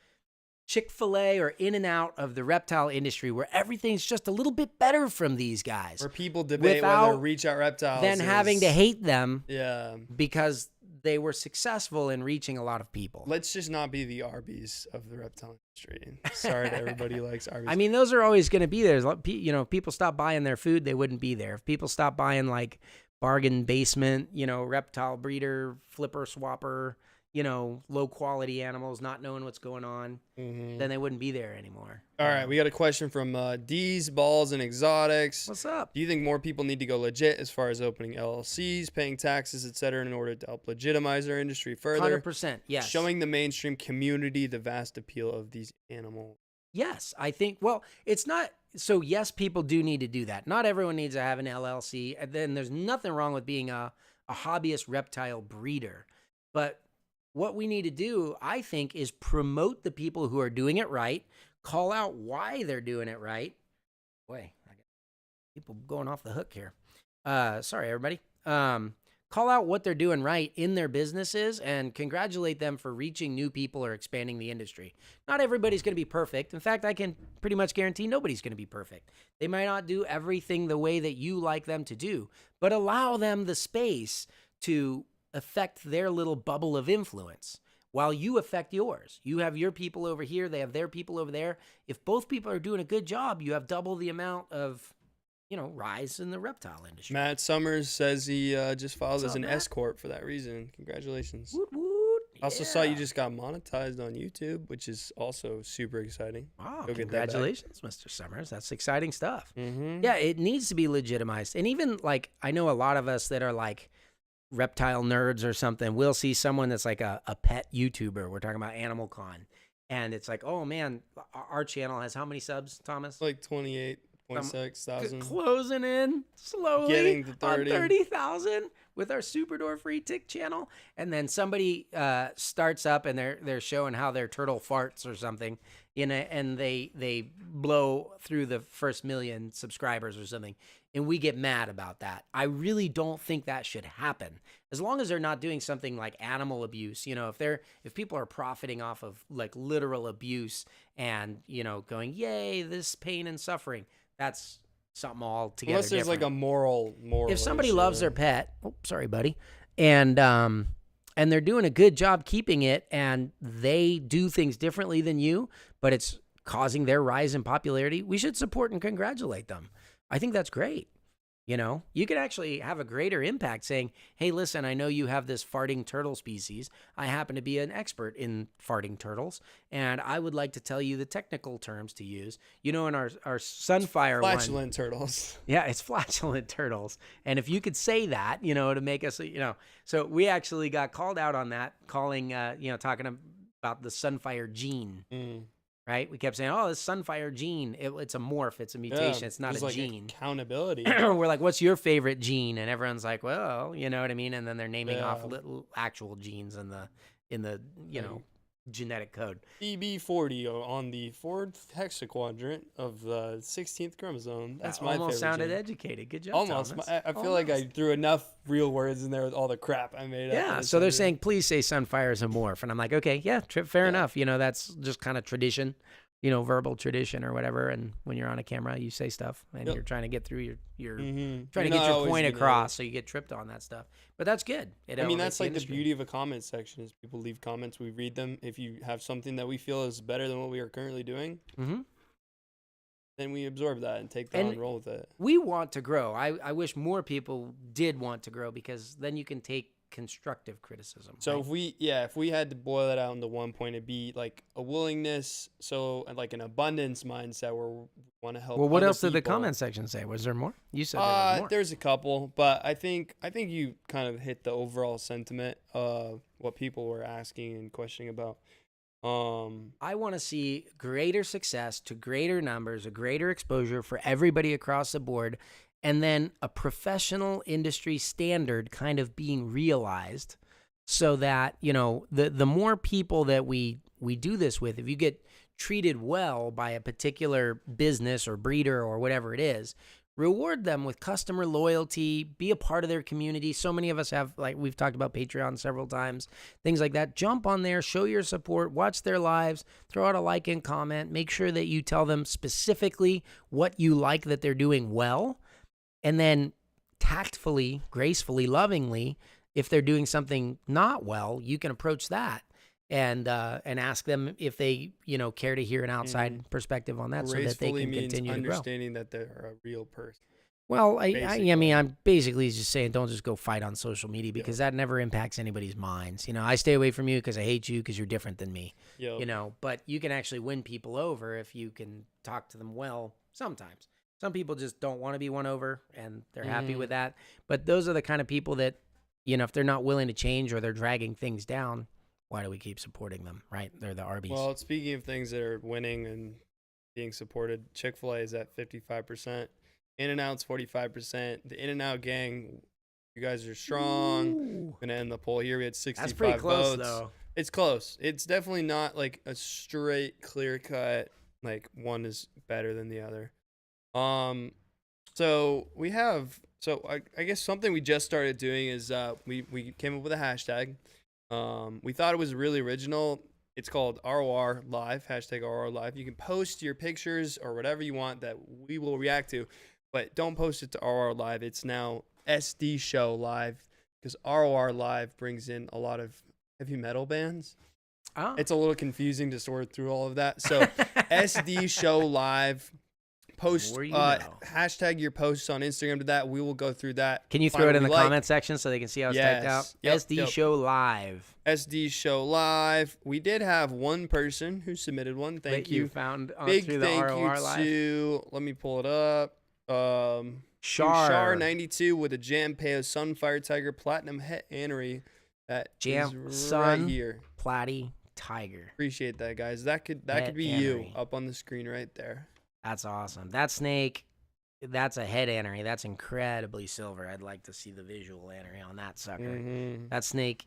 Chick-fil-A or In-N-Out of the reptile industry where everything's just a little bit better from these guys? Where people debate whether Reach Out Reptiles then having to hate them yeah, because they were successful in reaching a lot of people. Let's just not be the Arby's of the reptile industry. Sorry to everybody who likes Arby's. I mean, those are always going to be there. If people stop buying their food, they wouldn't be there. If people stop buying like bargain basement, reptile breeder, flipper swapper, low quality animals, not knowing what's going on, then they wouldn't be there anymore. All right, we got a question from D's Balls and Exotics. What's up? Do you think more people need to go legit as far as opening LLCs, paying taxes, etc., in order to help legitimize our industry further? 100%, yes. Showing the mainstream community the vast appeal of these animals. Yes, I think, well, it's not, so yes, people do need to do that. Not everyone needs to have an LLC, and then there's nothing wrong with being a hobbyist reptile breeder. But what we need to do, I think, is promote the people who are doing it right, call out why they're doing it right. Boy, I got people going off the hook here. Sorry, everybody. Call out what they're doing right in their businesses and congratulate them for reaching new people or expanding the industry. Not everybody's going to be perfect. In fact, I can pretty much guarantee nobody's going to be perfect. They might not do everything the way that you like them to do, but allow them the space to affect their little bubble of influence while you affect yours. You have your people over here, they have their people over there. If both people are doing a good job, you have double the amount of rise in the reptile industry. Matt Summers says he just filed as an Matt? S Corp for that reason. Congratulations. Woot woot. Also saw you just got monetized on YouTube, which is also super exciting. Wow, Go get that back. congratulations, Mr. Summers. That's exciting stuff. Mm-hmm. Yeah, it needs to be legitimized. And even I know a lot of us that are reptile nerds or something, we'll see someone that's like a pet YouTuber. We're talking about Animal Con. And it's like, oh man, our channel has how many subs, Thomas? Like 28,600. Closing in slowly Getting to 30. on 30,000 with our Superdwarf Free Tick channel. And then somebody starts up and they're showing how their turtle farts or something, and they blow through the first 1 million subscribers or something. And we get mad about that. I really don't think that should happen. As long as they're not doing something like animal abuse, if people are profiting off of literal abuse and, going, yay, this pain and suffering, that's something altogether Unless there's different. a moral. If somebody loves their pet, sorry, buddy, and they're doing a good job keeping it, and they do things differently than you, but it's causing their rise in popularity, we should support and congratulate them. I think that's great. You could actually have a greater impact saying, hey, listen, I know you have this farting turtle species. I happen to be an expert in farting turtles, and I would like to tell you the technical terms to use. In our Sunfire flatulent turtles. Yeah, it's flatulent turtles. And if you could say that, to make us, so we actually got called out on that, talking about the Sunfire gene. Right? We kept saying, this Sunfire gene, it's a morph, it's a mutation, it's not a gene. Accountability. We're like, what's your favorite gene? And everyone's like, well, you know what I mean? And then they're naming off little actual genes in the genetic code. EB40 on the fourth hexaquadrant of the 16th chromosome. That's my favorite. Almost sounded gene. educated. Good job, Almost. Thomas. I feel like I threw enough real words in there with all the crap I made up. Yeah, so they're saying, please say Sunfire is a morph. And I'm like, okay, yeah, fair enough. That's just kind of tradition, verbal tradition or whatever. And when you're on a camera, you say stuff and you're trying to get through your trying to get your point across, so you get tripped on that stuff. But that's good. That's the beauty of a comment section is people leave comments, we read them. If you have something that we feel is better than what we are currently doing, then we absorb that and take that and roll with it. We want to grow. I wish more people did want to grow, because then you can take constructive criticism. So right? if we had to boil that out into one point, it'd be like a willingness, an abundance mindset where we want to help. Well, what else did the comment section say? Was there more? You said there was more. There's a couple, but I think you kind of hit the overall sentiment of what people were asking and questioning about. I want to see greater success to greater numbers, a greater exposure for everybody across the board, and then a professional industry standard kind of being realized, so that, the more people that we do this with, if you get treated well by a particular business or breeder or whatever it is, reward them with customer loyalty, be a part of their community. So many of us have, we've talked about Patreon several times, things like that. Jump on there, show your support, watch their lives, throw out a like and comment, make sure that you tell them specifically what you like that they're doing well. And then tactfully, gracefully, lovingly, if they're doing something not well, you can approach that and ask them if they, care to hear an outside perspective on that, so that they can continue to grow. Understanding that they're a real person. Well, I Basically. mean, I'm basically just saying don't just go fight on social media because that never impacts anybody's minds. You know, I stay away from you because I hate you because you're different than me. Yep. You know, but you can actually win people over if you can talk to them well sometimes. Some people just don't want to be won over and they're happy with that. But those are the kind of people that, you know, if they're not willing to change or they're dragging things down, why do we keep supporting them, right? They're the Arby's. Well, speaking of things that are winning and being supported, Chick-fil-A is at 55%. In-N-Out's 45%. The In-N-Out gang, you guys are strong. Gonna end the poll here. We had 65 That's pretty close, votes. though. It's close. It's definitely not like a straight clear cut. Like one is better than the other. So we have. So I guess something we just started doing is we came up with a hashtag. We thought it was really original. It's called ROR Live, hashtag ROR Live. You can post your pictures or whatever you want that we will react to, but don't post it to ROR Live. It's now SD Show Live because ROR Live brings in a lot of heavy metal bands. Oh. It's a little confusing to sort through all of that. So SD Show Live. Post hashtag your posts on Instagram to that. We will go through that. Can you throw it in the comment section so they can see how it's typed out? Yep, SD Show Live. SD Show Live. We did have one person who submitted one. Thank you. Found Big through the thank ROR you Live. to, let me pull it up. Shar 92 with a Jam Peo Sunfire Tiger Platinum Het Annery. That Jam is Sun right here. Platy Tiger. Appreciate that, guys. That could be you up on the screen right there. That's awesome. That snake, that's a head annery. That's incredibly silver. I'd like to see the visual annery on that sucker. Mm-hmm. That snake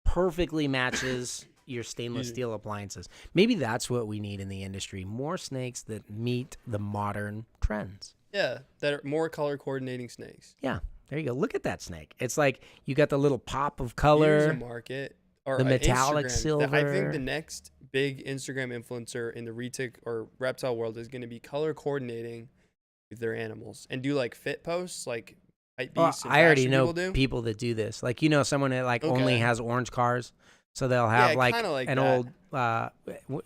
perfectly matches your stainless steel appliances. Maybe that's what we need in the industry. More snakes that meet the modern trends. Yeah, that are more color coordinating snakes. Yeah, there you go. Look at that snake. It's like you got the little pop of color. Here's a market. Or the metallic Instagram. silver. I think the next big Instagram influencer in the retic or reptile world is going to be color coordinating with their animals and do like fit posts, like hype beasts. And I already know people, people that do this. Like, you know, someone that like only has orange cars, so they'll have like an old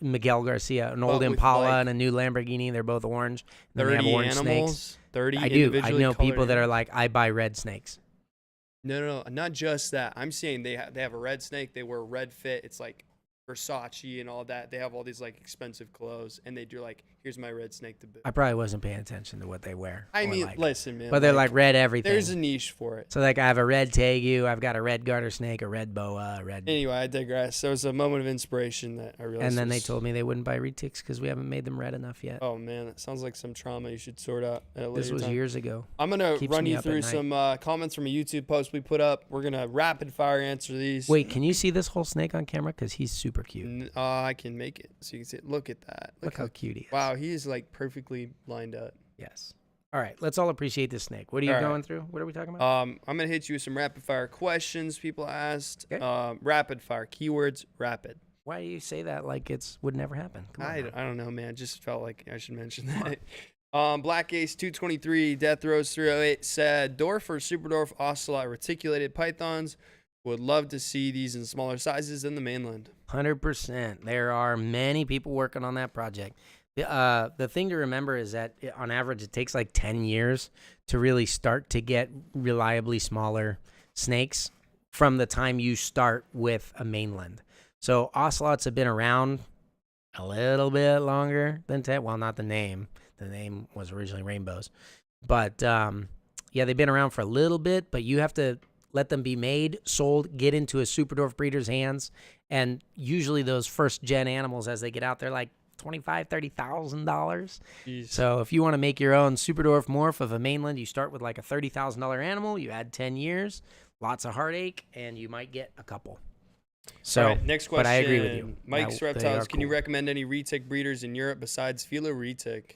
Miguel Garcia, an old Impala and a new Lamborghini. They're both orange. And 30 they have orange animals. Snakes. 30. I do. I know people that are animals. like, I buy red snakes. No, not just that. I'm saying they have a red snake. They wear red fit. It's like Versace and all that. They have all these like expensive clothes, and they do like, here's my red snake to boot. I probably wasn't paying attention to what they wear. I mean, like. listen, man. But they're like red everything. There's a niche for it. So like I have a red tegu, I've got a red garter snake, a red boa, a red. Anyway, I digress. There was a moment of inspiration that I realized. And then they told me they wouldn't buy retics because we haven't made them red enough yet. Oh man, that sounds like some trauma you should sort out at a later This was time. years ago. I'm gonna Keeps run me you up through at some comments from a YouTube post we put up. We're gonna rapid fire answer these. Wait, can you see this whole snake on camera? Because he's super cute. I can make it so you can see it. Look at that. Look how cute he is. Wow, he is like perfectly lined up. Yes. All right, let's all appreciate this snake. What are you going through? What are we talking about? I'm gonna hit you with some rapid fire questions people asked. Okay. Rapid fire keywords. Rapid. Why do you say that like it's would never happen? Come on. I don't know, man. Just felt like I should mention that. Black Ace 223, Death Rose 308 said, Dwarf or Superdwarf Ocelot reticulated pythons. Would love to see these in smaller sizes than the mainland. 100%. There are many people working on that project. The thing to remember is that on average it takes like 10 years to really start to get reliably smaller snakes from the time you start with a mainland. So ocelots have been around a little bit longer than 10. Well, not the name. The name was originally rainbows. But yeah, they've been around for a little bit, but you have to let them be made, sold, get into a Superdwarf breeder's hands. And usually those first gen animals, as they get out, they're like $25,000, $30,000. So if you want to make your own Superdwarf morph of a mainland, you start with like a $30,000 animal, you add 10 years, lots of heartache, and you might get a couple. So, all right, next question. But I agree with you. Mike's Reptiles, can you recommend any retic breeders in Europe besides Philo Retic?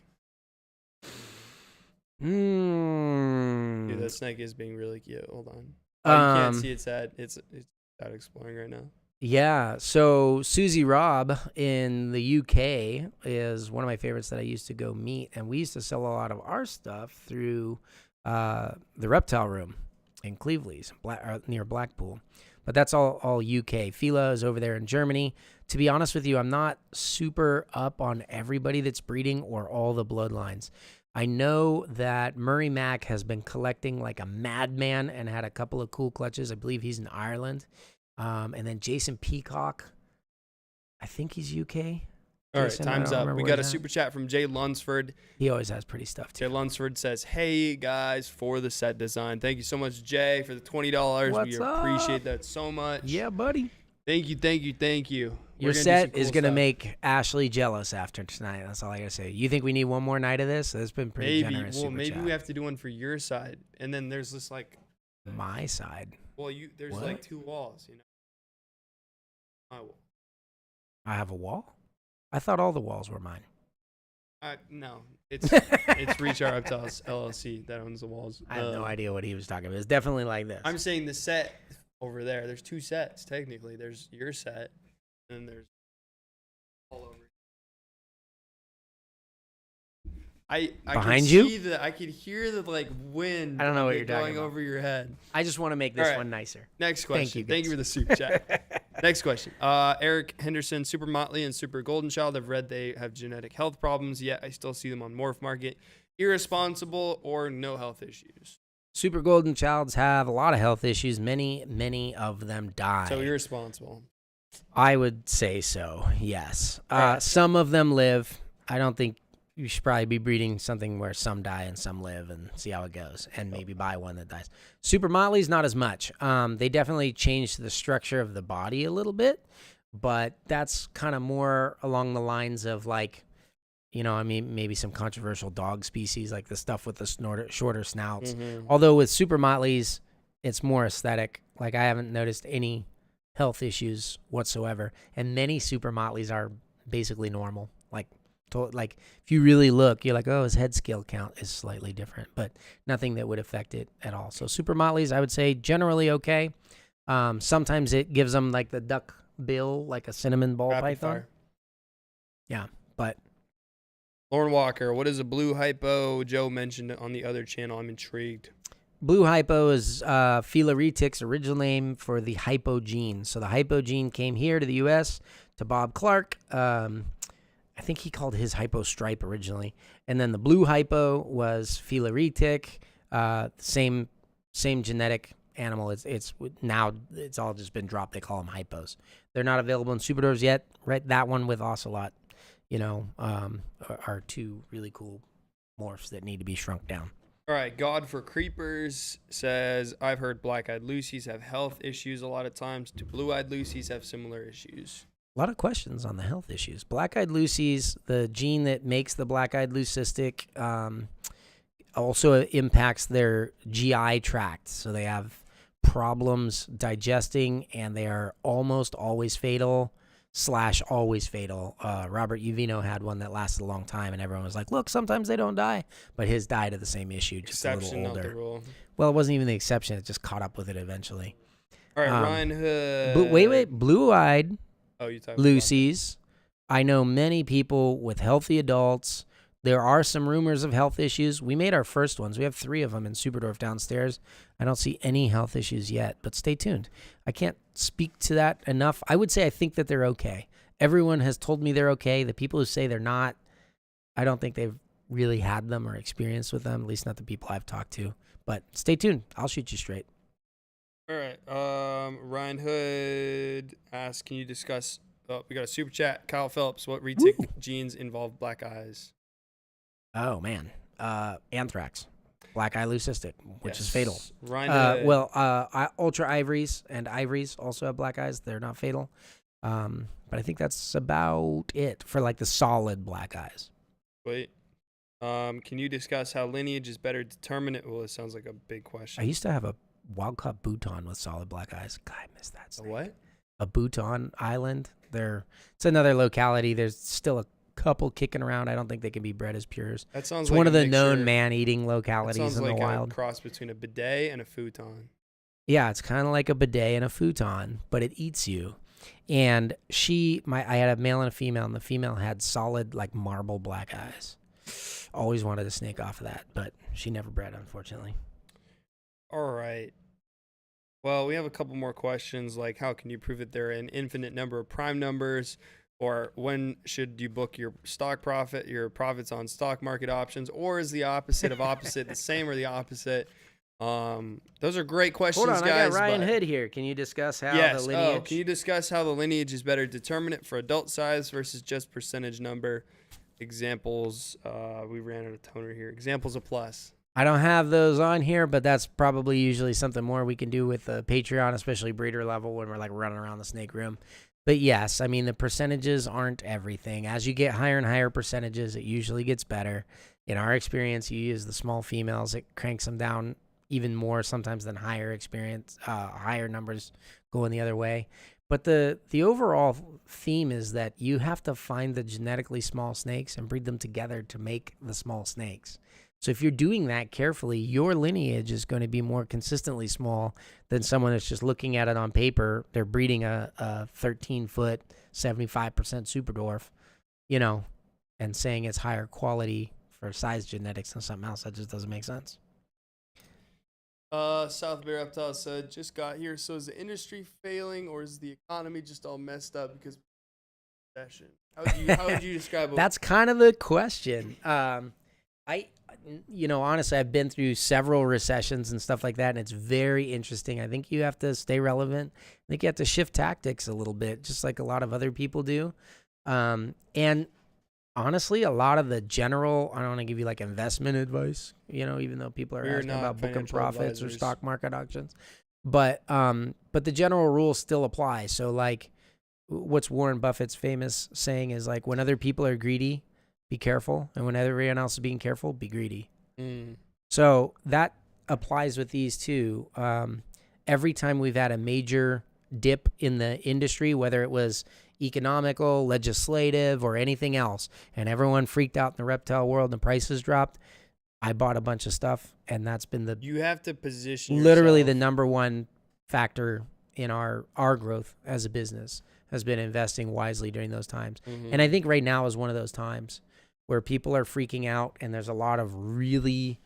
Dude, that snake is being really cute. Hold on. Oh, you can't see its head. It's out exploring right now. Yeah, so Susie Robb in the UK is one of my favorites that I used to go meet, and we used to sell a lot of our stuff through the Reptile Room in Cleveland, near Blackpool. But that's all UK. Fila is over there in Germany. To be honest with you, I'm not super up on everybody that's breeding or all the bloodlines. I know that Murray Mack has been collecting like a madman and had a couple of cool clutches. I believe he's in Ireland. And then Jason Peacock, I think he's UK. All right, Jason, I time's don't up. remember We where got a he's at. super chat from Jay Lunsford. He always has pretty stuff Jay too. Lunsford says, "Hey guys, for the set design, thank you so much, Jay, for the $20. What's We up? appreciate that so much. Yeah, buddy. Thank you. Your We're gonna do set some cool is going to stuff. make Ashley jealous after tonight. That's all I got to say. You think we need one more night of this? That's been pretty Maybe. generous. Well, super maybe chat. we have to do one for your side, and then there's this like, My side. well, there's What? like 2 walls, you know. My wall. I have a wall? I thought all the walls were mine. No, it's Reach Out Reptiles LLC that owns the walls. I have no idea what he was talking about. It's definitely like this. I'm saying the set over there. There's 2 sets technically. There's your set, and then there's all over. I Behind could you? see I could hear the like wind. I don't know what of it you're talking going about. over your head. I just want to make this All right. one nicer. Next question. Thank you, Thank you for guys. the super chat. Next question. Eric Henderson, Super Motley, and Super Golden Child. I've read they have genetic health problems, yet I still see them on Morph Market. Irresponsible or no health issues. Super Golden Childs have a lot of health issues. Many of them die. So irresponsible. I would say so, yes. Alright. Some of them live. I don't think you should probably be breeding something where some die and some live and see how it goes and maybe buy one that dies. Super Motley's not as much. They definitely changed the structure of the body a little bit, but that's kind of more along the lines of like, maybe some controversial dog species like the stuff with the shorter snouts. Mm-hmm. Although with Super Motleys, it's more aesthetic. Like I haven't noticed any health issues whatsoever, and many Super Motleys are basically normal. Like if you really look, you're like, oh, his head scale count is slightly different, but nothing that would affect it at all. So Super Motleys, I would say generally okay. Sometimes it gives them like the duck bill, like a cinnamon ball Rapid python. fire. Yeah, but Lauren Walker, what is a blue hypo? Joe mentioned it on the other channel. I'm intrigued. blue hypo is Philaretic's original name for the hypo gene. So the hypo gene came here to the U.S. to Bob Clark. I think he called his hypo stripe originally. And then the blue hypo was Philaretic, same genetic animal. It's now it's all just been dropped. They call them hypos. They're not available in Superdwarfs yet. Right, that one with Ocelot, are 2 really cool morphs that need to be shrunk down. All right, God for Creepers says, I've heard black-eyed Lucies have health issues a lot of times. Do blue-eyed Lucies have similar issues? A lot of questions on the health issues. Black-eyed Lucies, the gene that makes the black-eyed leucistic, also impacts their GI tract. So they have problems digesting, and they are almost always fatal / always fatal. Robert Uvino had one that lasted a long time, and everyone was like, look, sometimes they don't die. But his died of the same issue, just Exception, a little not the older. rule. Well, it wasn't even the exception. It just caught up with it eventually. All right, Ryan Hood. But wait, blue-eyed Oh, you talking Lucy's. I know many people with healthy adults. There are some rumors of health issues. We made our first ones. We have 3 of them in Superdwarf downstairs. I don't see any health issues yet, but stay tuned. I can't speak to that enough. I would say I think that they're okay. Everyone has told me they're okay. The people who say they're not, I don't think they've really had them or experienced with them, at least not the people I've talked to. But stay tuned. I'll shoot you straight. All right. Ryan Hood asks, can you discuss, we got a super chat. Kyle Phillips, what retic genes involve black eyes? Oh, man. Anthrax. Black eye leucistic, which is fatal. Ryan Hood. Ultra ivories and ivories also have black eyes. They're not fatal. But I think that's about it for like the solid black eyes. Wait. Can you discuss how lineage is better determinate? Well, it sounds like a big question. I used to have a wild-caught Bhutan with solid black eyes. God, I miss that A snake. what? A Bhutan island. It's another locality. There's still a couple kicking around. I don't think they can be bred as pures. That sounds It's like one a of the mixture. known man-eating That localities sounds in like the wild. a cross between a bidet and a futon. Yeah, it's kind of like a bidet and a futon, but it eats you. And I had a male and a female, and the female had solid, like marble black eyes. Always wanted to snake off of that, but she never bred, unfortunately. All right. Well, we have a couple more questions, like how can you prove that there are an infinite number of prime numbers? Or when should you book your profits on stock market options? Or is the opposite of opposite the same or the opposite? Those are great questions, Hold on, guys. I got Ryan Hood here. Can you discuss how yes. the lineage? Can you discuss how the lineage is better determinant for adult size versus just percentage number? Examples. We ran out of toner here. Examples of plus. I don't have those on here, but that's probably usually something more we can do with the Patreon, especially breeder level when we're like running around the snake room. But yes, I mean, the percentages aren't everything. As you get higher and higher percentages, it usually gets better. In our experience, you use the small females, it cranks them down even more sometimes than higher numbers going the other way. But the overall theme is that you have to find the genetically small snakes and breed them together to make the small snakes. So if you're doing that carefully, your lineage is going to be more consistently small than someone that's just looking at it on paper. They're breeding a 13-foot, 75% Superdwarf, and saying it's higher quality for size genetics than something else. That just doesn't make sense. South Bay Reptile said, just got here. So is the industry failing or is the economy just all messed up because of recession? How would you describe it? That's kind of the question. Honestly, I've been through several recessions and stuff like that, and it's very interesting. I think you have to stay relevant. I think you have to shift tactics a little bit, just like a lot of other people do. And honestly, a lot of the general, I don't want to give you like investment advice, even though people are asking about booking profits or stock market auctions. But the general rules still apply. So like what's Warren Buffett's famous saying is like, when other people are greedy, be careful. And when everyone else is being careful, be greedy. So that applies with these too. Every time we've had a major dip in the industry, whether it was economical, legislative, or anything else, and everyone freaked out in the reptile world and the prices dropped, I bought a bunch of stuff, and that's been you have to position literally yourself. the number one factor in our growth as a business has been investing wisely during those times. And I think right now is one of those times where people are freaking out, and there's a lot of really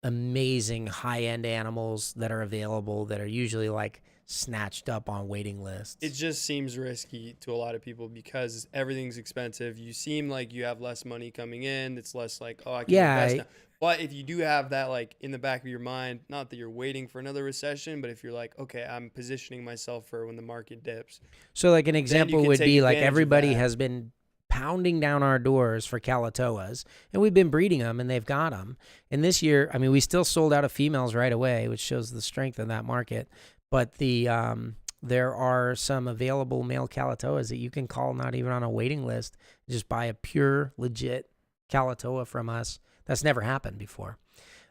amazing high-end animals that are available that are usually like snatched up on waiting lists. It just seems risky to a lot of people because everything's expensive. You seem like you have less money coming in. It's less like, I can invest now. But if you do have that like in the back of your mind, not that you're waiting for another recession, but if you're like, okay, I'm positioning myself for when the market dips. So like an example would be like everybody has been pounding down our doors for Calatoas, and we've been breeding them, and they've got them. And this year, I mean, we still sold out of females right away, which shows the strength of that market. But there are some available male Calatoas that you can call not even on a waiting list. Just buy a pure, legit Calatoa from us. That's never happened before.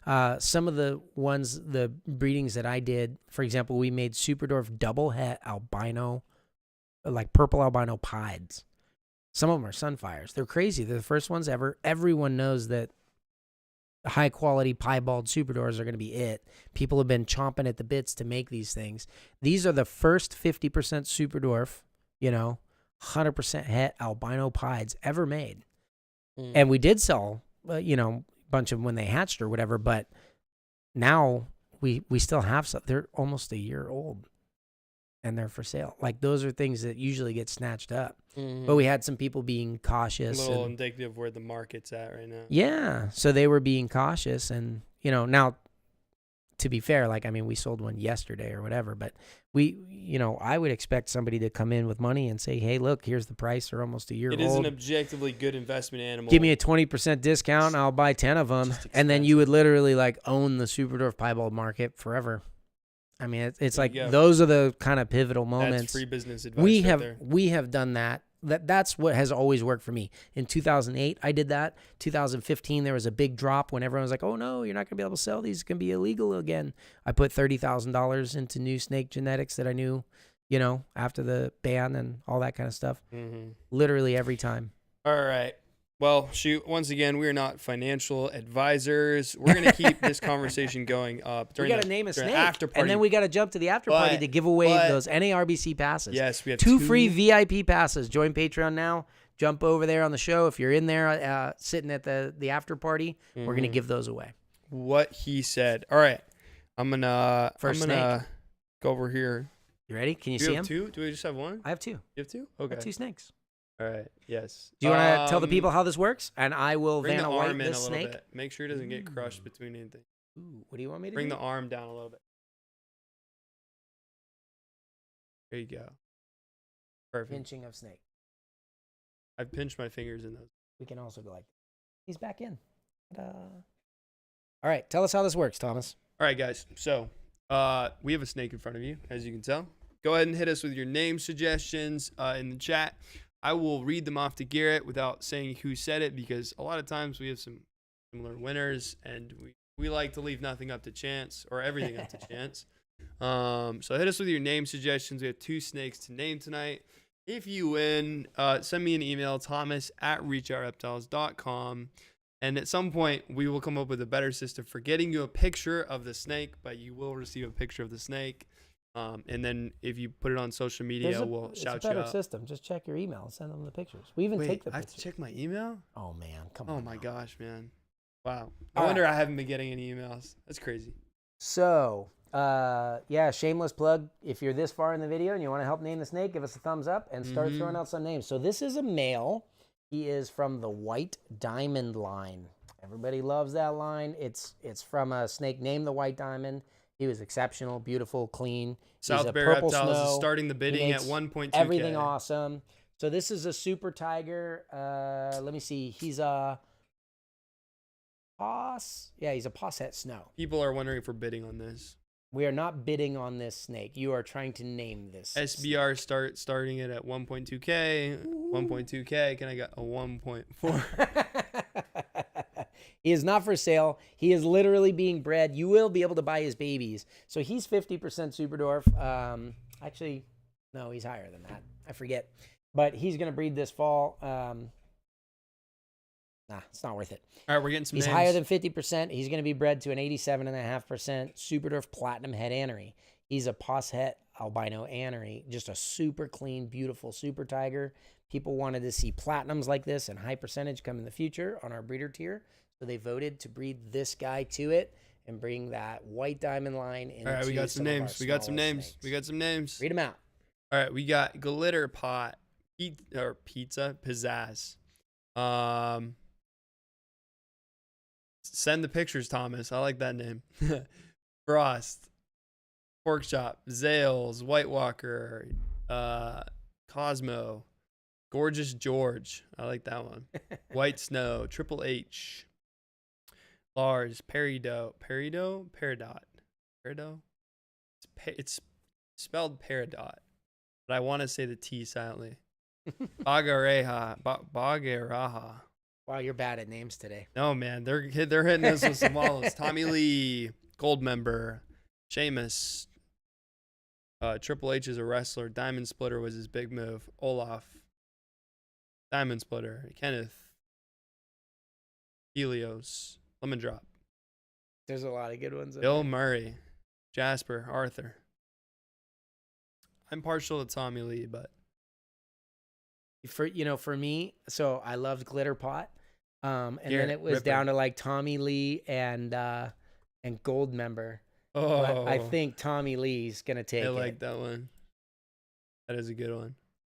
Some of the breedings that I did, for example, we made Superdwarf double het albino, like purple albino pieds. Some of them are Sunfires. They're crazy. They're the first ones ever. Everyone knows that high-quality piebald Superdwarfs are going to be it. People have been chomping at the bits to make these things. These are the first 50% Superdwarf, 100% het albino pieds ever made. And we did sell, a bunch of them when they hatched or whatever, but now we still have some. They're almost a year old, and they're for sale. Like, those are things that usually get snatched up. But we had some people being cautious. A little indicative of where the market's at right now. Yeah. So they were being cautious. And, now, to be fair, we sold one yesterday or whatever. But I would expect somebody to come in with money and say, hey, look, here's the price. They're almost a year old. It is an objectively good investment animal. Give me a 20% discount and I'll buy 10 of them. And then you would literally own the Superdwarf piebald market forever. I mean, it's like those are the kind of pivotal moments. That's free business advice. We have done that. That's what has always worked for me. In 2008, I did that. 2015, there was a big drop when everyone was like, oh, no, you're not going to be able to sell these. It's going to be illegal again. I put $30,000 into new snake genetics that I knew, after the ban and all that kind of stuff. Literally every time. All right. Well, shoot, once again, we are not financial advisors. We're going to keep this conversation going up during we got to name a snake. After party. And then we got to jump to the after party to give away those NARBC passes. Yes, we have two free VIP passes. Join Patreon now. Jump over there on the show. If you're in there sitting at the after party, we're going to give those away. What he said. All right. I'm going to go over here. You ready? Can you see him? Two? Do we just have one? I have two. You have two? Okay. I have two snakes. All right. Yes. Do you want to tell the people how this works? And I will bring the Vanna White arm in a this little snake. bit. Make sure it doesn't get crushed between anything. Ooh, what do you want me to Bring do? the arm down a little bit. There you go. Perfect. Pinching of snake. I've pinched my fingers in those. We can also go like, he's back in. Ta-da. All right, tell us how this works, Thomas. All right, guys. So we have a snake in front of you, as you can tell. Go ahead and hit us with your name suggestions in the chat. I will read them off to Garrett without saying who said it, because a lot of times we have some similar winners, and we like to leave nothing up to chance, or everything up to chance. So hit us with your name suggestions. We have 2 snakes to name tonight. If you win, send me an email, thomas@reachoutReptiles.com. And at some point, we will come up with a better system for getting you a picture of the snake, but you will receive a picture of the snake. And then if you put it on social media, we'll shout you out. It's a better system. Just check your email and send them the pictures. We even take the I have pictures. to check my email? Oh, man. Come on. Oh, my gosh, man. Wow. All I wonder right. I haven't been getting any emails. That's crazy. So, yeah, shameless plug. If you're this far in the video and you want to help name the snake, give us a thumbs up and start throwing out some names. So this is a male. He is from the White Diamond line. Everybody loves that line. It's from a snake named the White Diamond. He was exceptional, beautiful, clean. South Bay Reptiles is starting the bidding at 1.2K. Everything awesome. So this is a super tiger. Let me see. He's a Pos. Yeah, he's a Posset Snow. People are wondering if we're bidding on this. We are not bidding on this snake. You are trying to name this. SBR starting it at 1.2K. 1.2K. Can I get a 1.4? He is not for sale. He is literally being bred. You will be able to buy his babies. So he's 50% Superdwarf. Actually, no, he's higher than that. I forget. But he's going to breed this fall. Nah, it's not worth it. All right, we're getting some He's names. higher than 50%. He's going to be bred to an 87.5% Superdwarf Platinum Het Anery. He's a Posset albino anery. Just a super clean, beautiful super tiger. People wanted to see platinums like this and high percentage come in the future on our breeder tier. So they voted to breed this guy to it and bring that White Diamond line into All right, we got some names. We got some names. Snakes. We got some names. Read them out. All right, we got Glitter Pot, Pizza Pizzazz. Send the pictures, Thomas. I like that name. Frost, Pork Chop, Zales, White Walker, Cosmo, Gorgeous George. I like that one. White Snow, Triple H, Lars, Peridot. It's spelled Peridot, but I want to say the T silently. Bagaraha. Wow, you're bad at names today. No, man, they're hitting us with some wallows. Tommy Lee, Gold Member, Seamus. Triple H is a wrestler. Diamond Splitter was his big move. Olaf. Diamond Splitter. Kenneth. Helios. Lemon Drop. There's a lot of good ones. Bill Murray. Jasper. Arthur. I'm partial to Tommy Lee, but for me, so I loved Glitter Pot. And Garrett, then it was Ripper. down to like Tommy Lee and Gold Member. oh, But I think Tommy Lee's gonna take I it. like that one. That is a good one.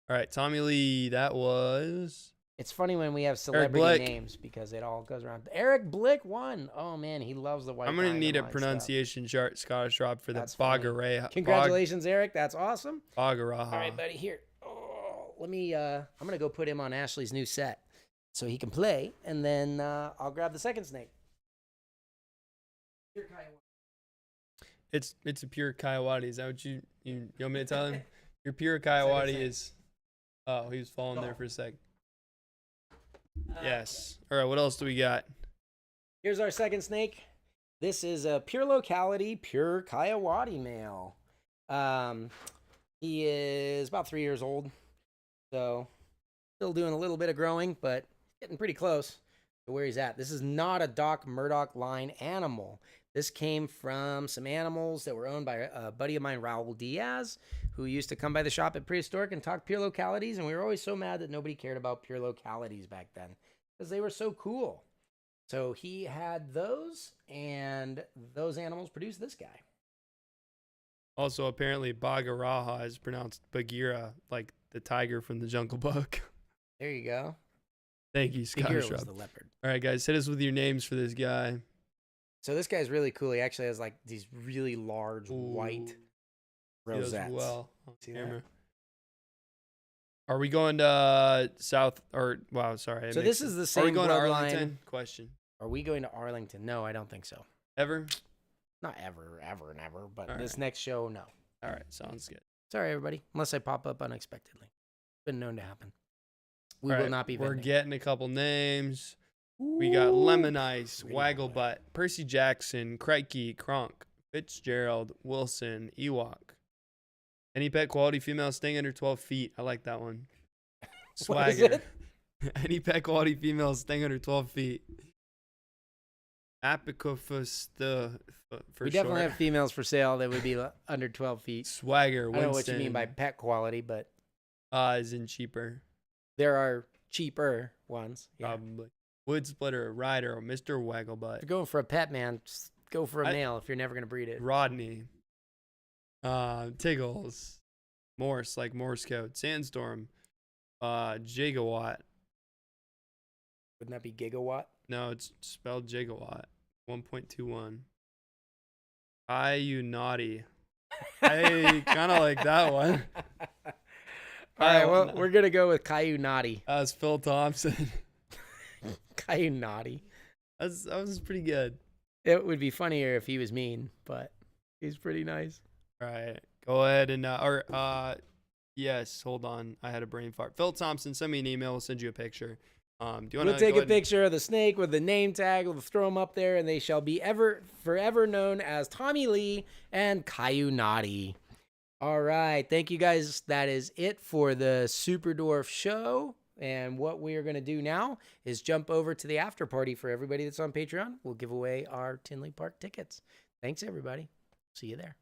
All right, Tommy Lee. That was It's funny when we have celebrity Blick. names because it all goes around. Eric Blick won. Oh man, he loves the White. I'm gonna Diamond need a line pronunciation chart, Scottish drop for the That's funny. Bagaraha. stuff. Congratulations, Eric. That's awesome. Bagaraha. All right, buddy. Here. Oh, let me. I'm gonna go put him on Ashley's new set so he can play, and then I'll grab the second snake. It's a pure Kayawati. Is that what you want me to tell him? Your pure Kayawati snake. is. Oh, he was falling there for a sec. Yes. All right. What else do we got? Here's our second snake. This is a pure locality, pure Kayawati male. He is about 3 years old, so still doing a little bit of growing, but getting pretty close to where he's at. This is not a Doc Murdoch line animal. This came from some animals that were owned by a buddy of mine, Raul Diaz, who used to come by the shop at Prehistoric and talk pure localities, and we were always so mad that nobody cared about pure localities back then because they were so cool. So he had those, and those animals produced this guy. Also, apparently, Bagaraha is pronounced Bagheera, like the tiger from the Jungle Book. There you go. Thank you, Scott. Garrett was the leopard. All right, guys, hit us with your names for this guy. So this guy's really cool. He actually has like these really large white rosettes. Well, See camera. that? Are we going to South or wow? Sorry. So this is the same Are we going to bloodline. Arlington? Question. Are we going to Arlington? No, I don't think so. Ever? Not ever, ever, and ever. But All this right. next show, no. All right, sounds good. Sorry, everybody. Unless I pop up unexpectedly. Been known to happen. We All will right, not be We're vending. getting a couple names. We got Lemon Ice, Wagglebutt, Percy Jackson, Crikey, Kronk, Fitzgerald, Wilson, Ewok. Any pet quality female staying under 12 feet. I like that one. What is Swagger. it? Any pet quality female staying under 12 feet. Apicophus for We definitely short. have females for sale that would be under 12 feet. Swagger, I Winston. don't know what you mean by pet quality, but Is in cheaper. there are cheaper ones. Yeah. Probably. Wood Splitter, Ryder, Mr. If you're Wagglebutt. going for a pet, man, just go for a male if you're never going to breed it. Rodney. Tiggles. Morse, like Morse code. Sandstorm. Gigawatt. Wouldn't that be gigawatt? No, it's spelled gigawatt. 1.21. Naughty. I kind of like that one. All right, well, we're going to go with Caillou Naughty. That's Phil Thompson. Caillou Naughty. That was pretty good. It would be funnier if he was mean, but he's pretty nice. All right. Go ahead and, yes, hold on. I had a brain fart. Phil Thompson, send me an email. We'll send you a picture. Do you want to We'll take a picture of the snake with the name tag. We'll throw them up there, and they shall be forever known as Tommy Lee and Caillou Naughty. All right. Thank you, guys. That is it for the Superdwarf Show. And what we are going to do now is jump over to the after party for everybody that's on Patreon. We'll give away our Tinley Park tickets. Thanks, everybody. See you there.